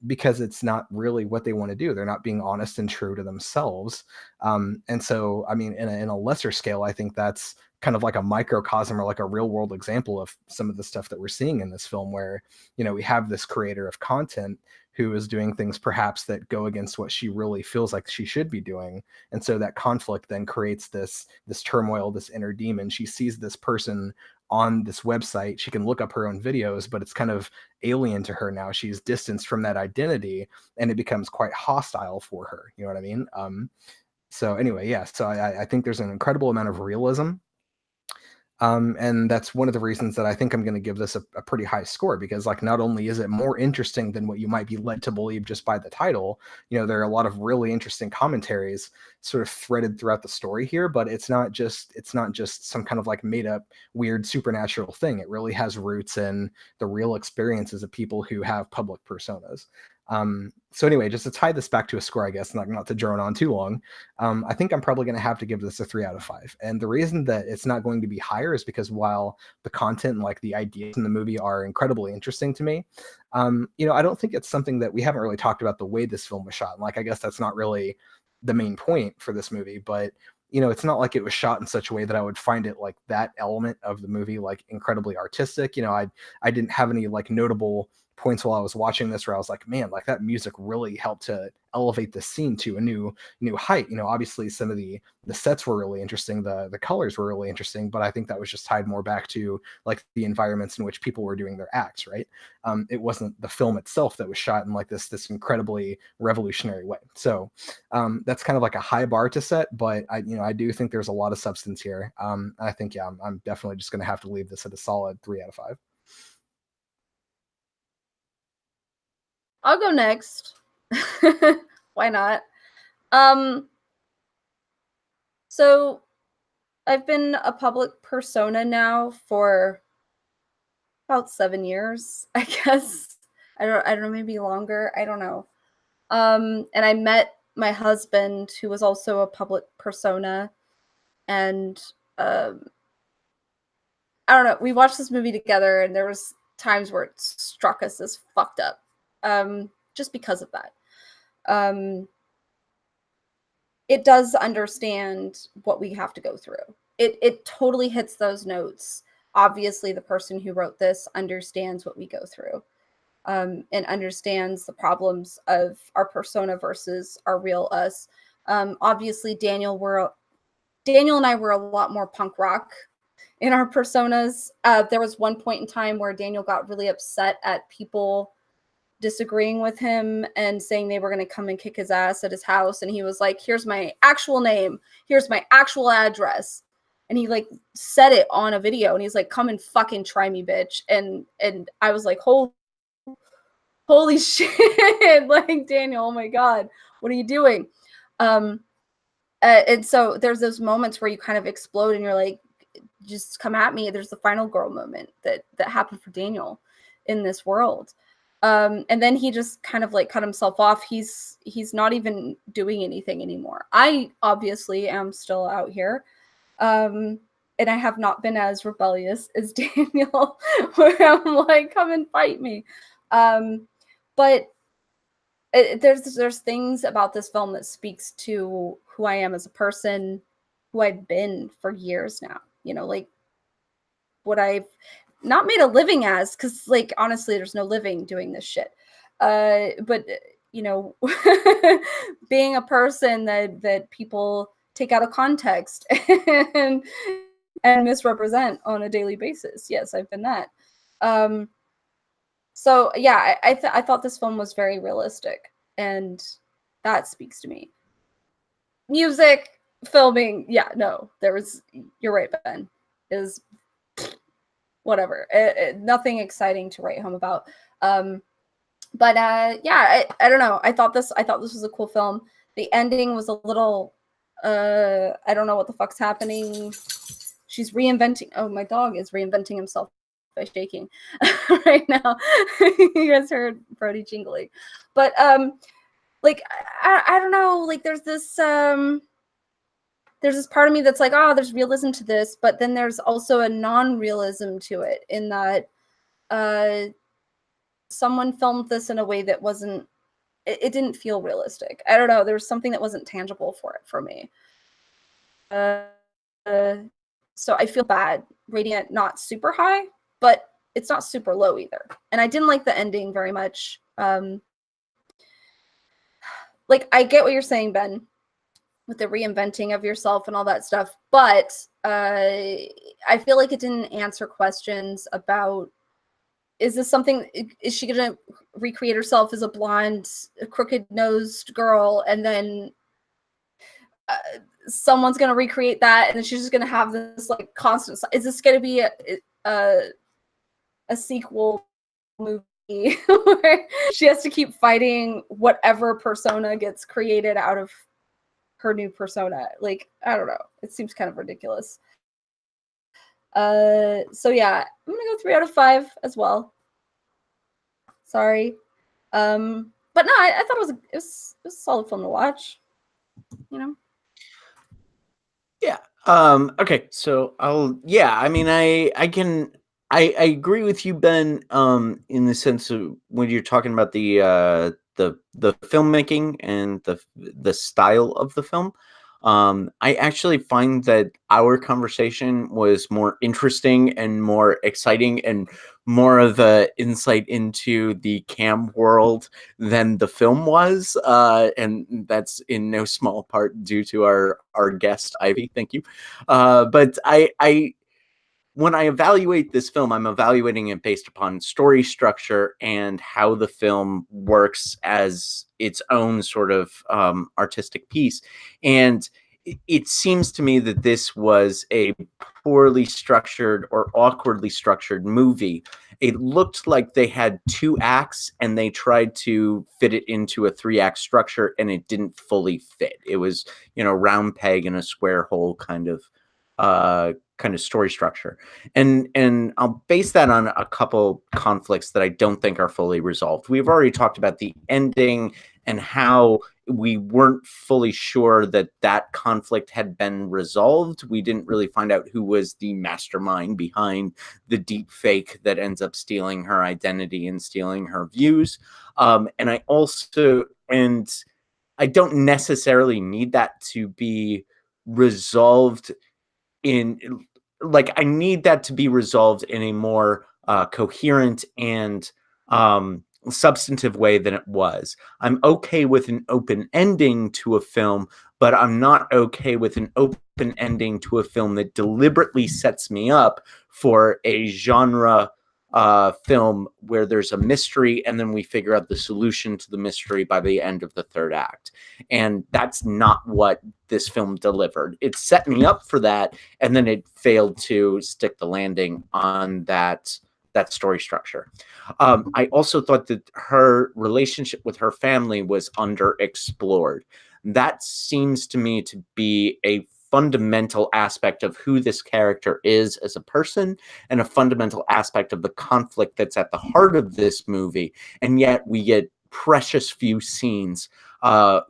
because it's not really what they want to do. They're not being honest and true to themselves. And so, I mean, in a lesser scale, I think that's kind of like a microcosm or like a real world example of some of the stuff that we're seeing in this film, where, we have this creator of content who is doing things perhaps that go against what she really feels like she should be doing. And so that conflict then creates this turmoil, this inner demon. She sees this person on this website. She can look up her own videos, but it's kind of alien to her now. She's distanced from that identity, and it becomes quite hostile for her. You know what I mean? So anyway, yeah. So I think there's an incredible amount of realism. And that's one of the reasons that I think I'm going to give this a pretty high score, because like, not only is it more interesting than what you might be led to believe just by the title, there are a lot of really interesting commentaries sort of threaded throughout the story here, but it's not just some kind of like made up weird supernatural thing. It really has roots in the real experiences of people who have public personas. So anyway, just to tie this back to a score, I guess, not to drone on too long, I think I'm probably going to have to give this a 3 out of 5. And the reason that it's not going to be higher is because while the content and like the ideas in the movie are incredibly interesting to me, I don't think it's something that we haven't really talked about, the way this film was shot. And like, I guess that's not really the main point for this movie, but it's not like it was shot in such a way that I would find it like that element of the movie like incredibly artistic. I didn't have any like notable points while I was watching this where I was like, man, like that music really helped to elevate the scene to a new height. Obviously some of the sets were really interesting, the colors were really interesting, but I think that was just tied more back to like the environments in which people were doing their acts, right? It wasn't the film itself that was shot in like this incredibly revolutionary way. So that's kind of like a high bar to set, but I do think there's a lot of substance here. I think, yeah, I'm definitely just going to have to leave this at a solid 3 out of 5. I'll go next. Why not? So I've been a public persona now for about 7 years, I guess. I don't know, maybe longer. I don't know. And I met my husband, who was also a public persona, and I don't know. We watched this movie together, and there was times where it struck us as fucked up. Just because of that. It does understand what we have to go through. It totally hits those notes. Obviously, the person who wrote this understands what we go through. and understands the problems of our persona versus our real us. Obviously, Daniel and I were a lot more punk rock in our personas. There was one point in time where Daniel got really upset at people disagreeing with him and saying they were going to come and kick his ass at his house. And he was like, here's my actual name. Here's my actual address. And he like said it on a video and he's like, come and fucking try me, bitch. And I was like, holy shit. Like, Daniel, oh my God, what are you doing? And so there's those moments where you kind of explode and you're like, just come at me. There's the final girl moment that happened for Daniel in this world. And then he just kind of like cut himself off. He's not even doing anything anymore. I obviously am still out here. And I have not been as rebellious as Daniel, where I'm like, come and fight me. But there's things about this film that speaks to who I am as a person, who I've been for years now. You know, like what I've not made a living as, because like honestly, there's no living doing this shit. But you know, being a person that people take out of context and misrepresent on a daily basis. Yes, I've been that. So yeah, I thought this film was very realistic, and that speaks to me. Music, filming, yeah, no, you're right, Ben, is whatever. Nothing exciting to write home about. But yeah, I don't know. I thought this was a cool film. The ending was a little I don't know what the fuck's happening. She's reinventing. Oh, my dog is reinventing himself by shaking right now. You guys heard Brody jingling. But like I don't know, like there's this part of me that's like, oh, there's realism to this, but then there's also a non-realism to it in that someone filmed this in a way that wasn't, it didn't feel realistic. I don't know, there was something that wasn't tangible for it for me. So I feel bad rating it not super high, but it's not super low either. And I didn't like the ending very much. Like, I get what you're saying, Ben, with the reinventing of yourself and all that stuff, but I feel like it didn't answer questions about, is this something, is she gonna recreate herself as a blonde, crooked-nosed girl, and then someone's gonna recreate that, and then she's just gonna have this like constant, is this gonna be a sequel movie where she has to keep fighting whatever persona gets created out of her new persona? Like, I don't know, it seems kind of ridiculous. So yeah, I'm gonna go 3 out of 5 as well. Sorry. But no, I thought it was a solid film to watch, you know. Yeah. Okay. So I mean, I agree with you, Ben, in the sense of when you're talking about the filmmaking and the style of the film. I actually find that our conversation was more interesting and more exciting and more of the insight into the cam world than the film was. And that's in no small part due to our guest, Ivy. Thank you. But when I evaluate this film, I'm evaluating it based upon story structure and how the film works as its own sort of artistic piece. And it seems to me that this was a poorly structured or awkwardly structured movie. It looked like they had 2 acts and they tried to fit it into a 3-act structure, and it didn't fully fit. It was, round peg in a square hole kind of story structure. And I'll base that on a couple conflicts that I don't think are fully resolved. We've already talked about the ending and how we weren't fully sure that conflict had been resolved. We didn't really find out who was the mastermind behind the deep fake that ends up stealing her identity and stealing her views. And I don't necessarily need that to be resolved I need that to be resolved in a more coherent and substantive way than it was. I'm okay with an open ending to a film, but I'm not okay with an open ending to a film that deliberately sets me up for a genre film where there's a mystery and then we figure out the solution to the mystery by the end of the third act. And that's not what this film delivered. It set me up for that, and then it failed to stick the landing on that story structure. I also thought that her relationship with her family was underexplored. That seems to me to be a fundamental aspect of who this character is as a person, and a fundamental aspect of the conflict that's at the heart of this movie. And yet we get precious few scenes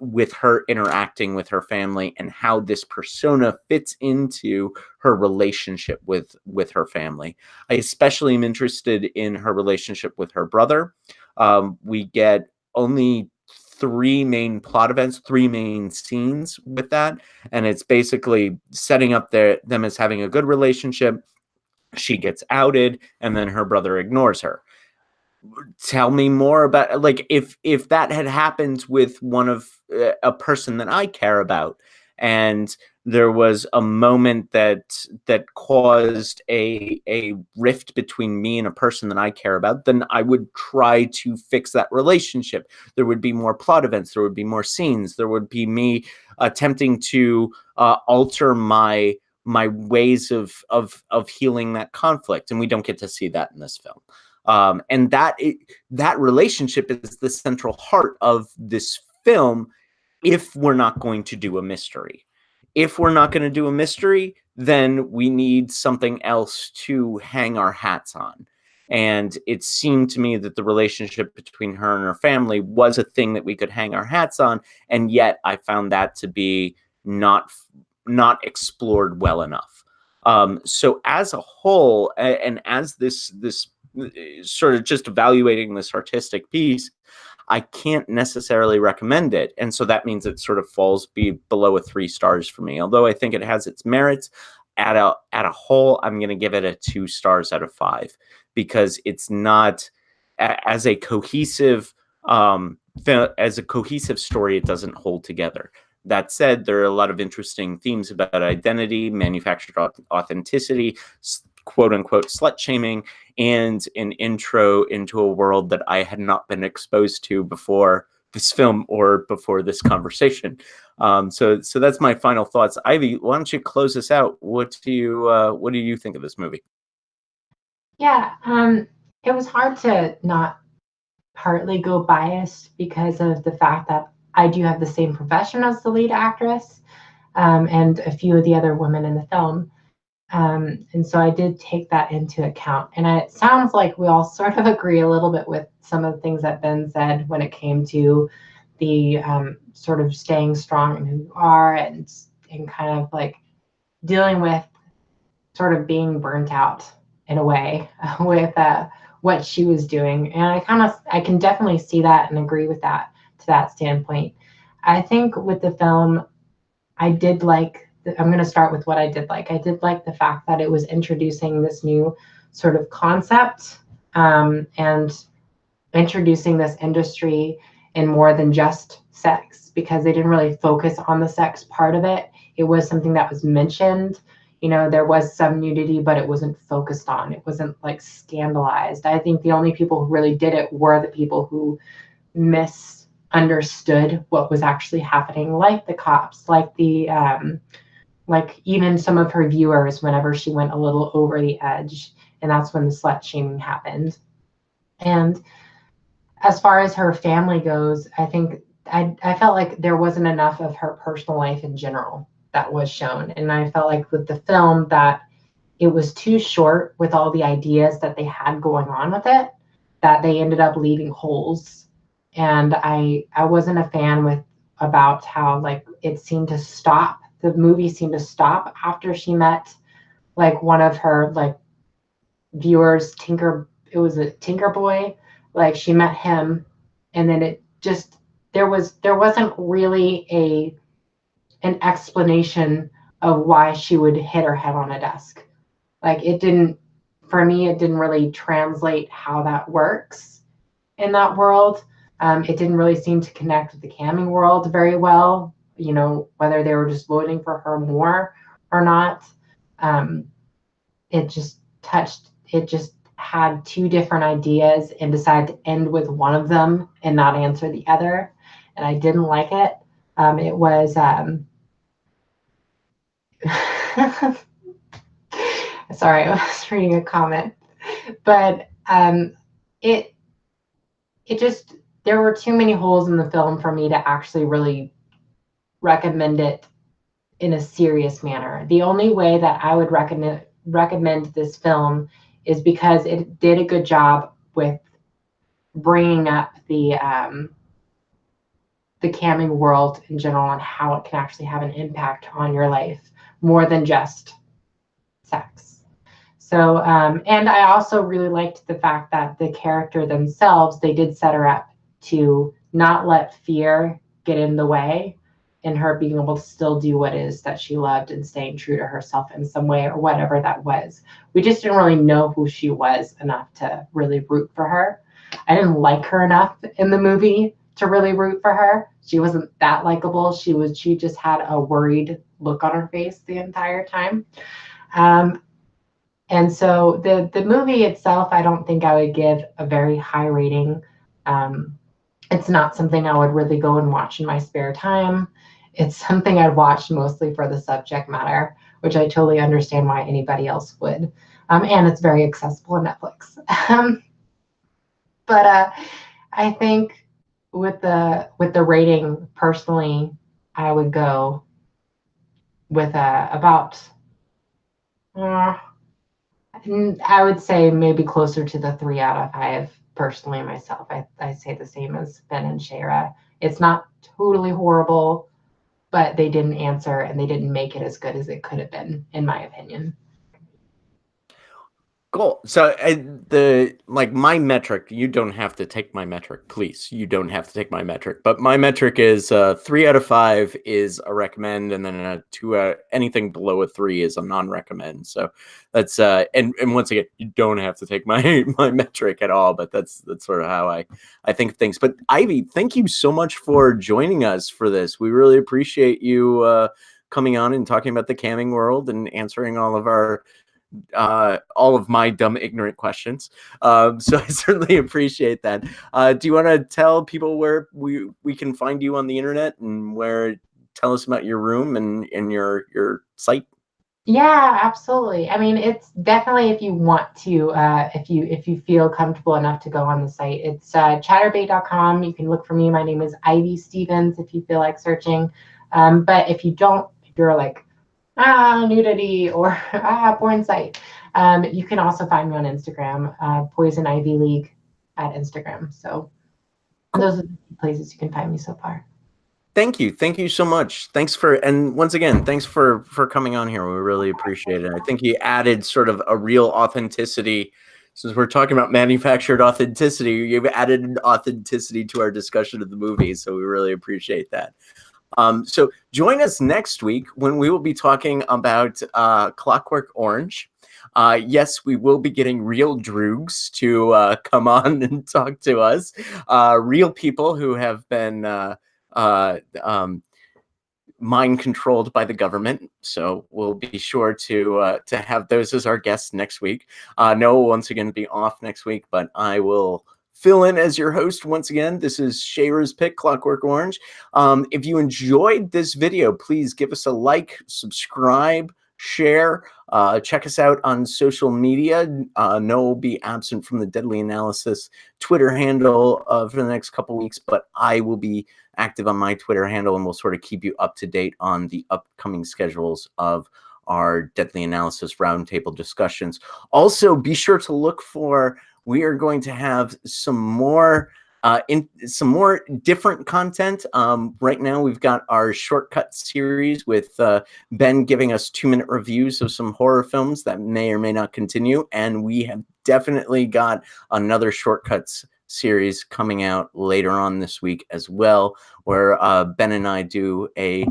with her interacting with her family and how this persona fits into her relationship with her family. I especially am interested in her relationship with her brother. We get only 3 main plot events, 3 main scenes with that, and it's basically setting up them as having a good relationship. She gets outed, and then her brother ignores her. Tell me more about, like, if that had happened with one of a person that I care about, and there was a moment that caused a rift between me and a person that I care about, then I would try to fix that relationship. There would be more plot events, there would be more scenes, there would be me attempting to alter my ways of healing that conflict, and we don't get to see that in this film. And that relationship is the central heart of this film. If we're not going to do a mystery, then we need something else to hang our hats on. And it seemed to me that the relationship between her and her family was a thing that we could hang our hats on, and yet I found that to be not explored well enough. So as a whole, and as this sort of just evaluating this artistic piece, I can't necessarily recommend it. And so that means it sort of falls below a 3 stars for me. Although I think it has its merits, at a whole, I'm going to give it a 2 stars out of 5, because it's not as a cohesive story, it doesn't hold together. That said, there are a lot of interesting themes about identity, manufactured authenticity, quote unquote slut shaming, and an intro into a world that I had not been exposed to before this film or before this conversation. So that's my final thoughts. Ivy, why don't you close us out? What do you think of this movie? Yeah, it was hard to not partly go biased because of the fact that I do have the same profession as the lead actress, and a few of the other women in the film. And so I did take that into account. And it sounds like we all sort of agree a little bit with some of the things that Ben said when it came to the sort of staying strong in who you are, and kind of like dealing with sort of being burnt out in a way with what she was doing. And I can definitely see that and agree with that to that standpoint. I think with the film, I'm going to start with what I did like. I did like the fact that it was introducing this new sort of concept, and introducing this industry in more than just sex, because they didn't really focus on the sex part of it. It was something that was mentioned. There was some nudity, but it wasn't focused on. It wasn't like scandalized. I think the only people who really did it were the people who misunderstood what was actually happening, like the cops, like the like even some of her viewers, whenever she went a little over the edge. And that's when the slut shaming happened. And as far as her family goes, I think I felt like there wasn't enough of her personal life in general that was shown. And I felt like with the film that it was too short with all the ideas that they had going on with it, that they ended up leaving holes. And I wasn't a fan about how like it seemed to stop. The movie seemed to stop after she met like one of her like viewers, it was a Tinker Boy. Like she met him, and then it just there wasn't really an explanation of why she would hit her head on a desk. Like for me it didn't really translate how that works. in that world. It didn't really seem to connect with the camming world very well, you know, whether they were just voting for her more or not. It just had two different ideas and decided to end with one of them and not answer the other. And I didn't like it. It was, sorry, I was reading a comment, but it just, there were too many holes in the film for me to actually really recommend it in a serious manner. The only way that I would recommend this film is because it did a good job with bringing up the camming world in general and how it can actually have an impact on your life more than just sex. So, and I also really liked the fact that the character themselves, they did set her up to not let fear get in the way in her being able to still do what it is that she loved and staying true to herself in some way or whatever that was. We just didn't really know who she was enough to really root for her. I didn't like her enough in the movie to really root for her. She wasn't that likable. She just had a worried look on her face the entire time. And so the movie itself, I don't think I would give a very high rating. It's not something I would really go and watch in my spare time. It's something I'd watch mostly for the subject matter, which I totally understand why anybody else would. And it's very accessible on Netflix. But I think with the rating, personally, I would go with about, I would say maybe closer to the 3 out of 5. Personally, myself, I say the same as Ben and Shayra. It's not totally horrible, but they didn't answer and they didn't make it as good as it could have been, in my opinion. Cool. So my metric, you don't have to take my metric, please. You don't have to take my metric, but my metric is 3 out of 5 is a recommend, and then a 2 anything below a 3 is a non-recommend. So that's and once again, you don't have to take my metric at all, but that's sort of how I think of things. But Ivy, thank you so much for joining us for this. We really appreciate you coming on and talking about the camming world and answering all of my dumb, ignorant questions. So I certainly appreciate that. Do you want to tell people where we can find you on the internet and tell us about your room and your site? Yeah, absolutely. I mean, it's definitely, if you want to, if you feel comfortable enough to go on the site, it's chatterbait.com. You can look for me. My name is Ivy Stevens if you feel like searching. But if you don't, if you're like, nudity or porn site, you can also find me on Instagram, Poison Ivy League at Instagram. So those are the places you can find me so far. Thank you so much. And once again, thanks for coming on here. We really appreciate it. I think you added sort of a real authenticity. Since we're talking about manufactured authenticity, you've added an authenticity to our discussion of the movie, so we really appreciate that. So join us next week when we will be talking about Clockwork Orange. Yes, we will be getting real droogs to come on and talk to us. Real people who have been mind controlled by the government. So we'll be sure to have those as our guests next week. Noah will once again be off next week, but I will fill in as your host once again. This is Shayra's Pick, Clockwork Orange. If you enjoyed this video, please give us a like, subscribe, share. Check us out on social media. Noah will be absent from the Deadly Analysis Twitter handle for the next couple weeks, but I will be active on my Twitter handle, and we'll sort of keep you up to date on the upcoming schedules of our Deadly Analysis roundtable discussions. Also, be sure to look for, we are going to have some more different content. Right now, we've got our shortcut series with Ben giving us 2-minute reviews of some horror films that may or may not continue, and we have definitely got another shortcuts series coming out later on this week as well, where Ben and I do a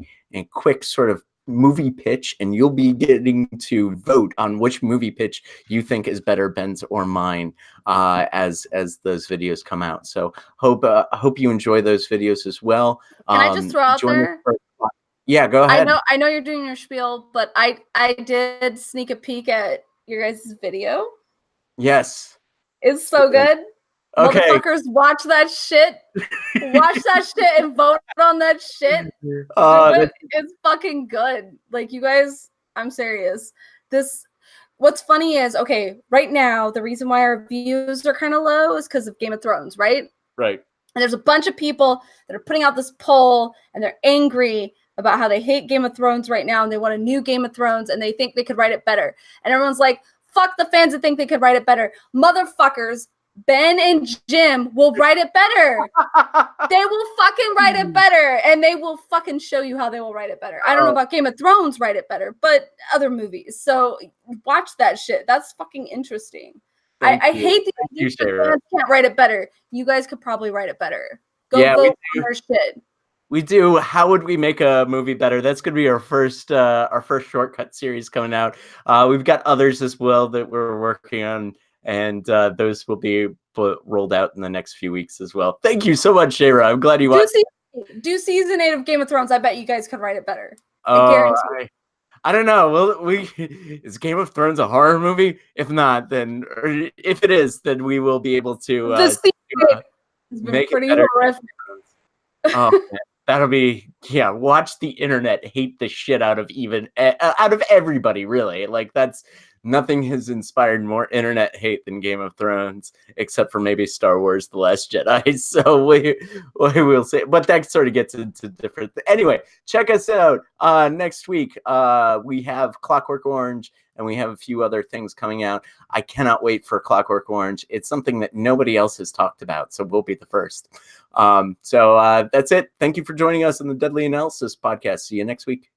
quick sort of movie pitch, and you'll be getting to vote on which movie pitch you think is better, Ben's or mine, as those videos come out. So hope you enjoy those videos as well. Can I just throw out join us there? Yeah, go ahead. I know you're doing your spiel, but I did sneak a peek at your guys' video. Yes. It's so good. Okay. Motherfuckers, watch that shit. Watch that shit and vote on that shit. It's fucking good. Like, you guys, I'm serious. What's funny is, okay, right now, the reason why our views are kind of low is because of Game of Thrones, right? Right. And there's a bunch of people that are putting out this poll, and they're angry about how they hate Game of Thrones right now, and they want a new Game of Thrones, and they think they could write it better. And everyone's like, fuck the fans that think they could write it better. Motherfuckers, Ben and Jim will write it better. They will fucking write it better, and they will fucking show you how they will write it better. I don't know about Game of Thrones write it better, but other movies. So watch that shit. That's fucking interesting. I hate the idea that fans can't write it better. You guys could probably write it better. Go vote on our shit. We do. How would we make a movie better? That's going to be our first shortcut series coming out. We've got others as well that we're working on, and those will be rolled out in the next few weeks as well. Thank you so much, Shayra. I'm glad you watched. Do season 8 of Game of Thrones. I bet you guys could write it better. I don't know. Well, is Game of Thrones a horror movie? If not, then, or if it is, then we will be able to has been make pretty it better. horrific. Oh, man. That'll be, watch the internet hate the shit out of out of everybody, really. Like, nothing has inspired more internet hate than Game of Thrones, except for maybe Star Wars: The Last Jedi. So we will see. But that sort of gets into different Anyway, check us out. Next week, we have Clockwork Orange, and we have a few other things coming out. I cannot wait for Clockwork Orange. It's something that nobody else has talked about, so we'll be the first. So that's it. Thank you for joining us on the Deadly Analysis podcast. See you next week.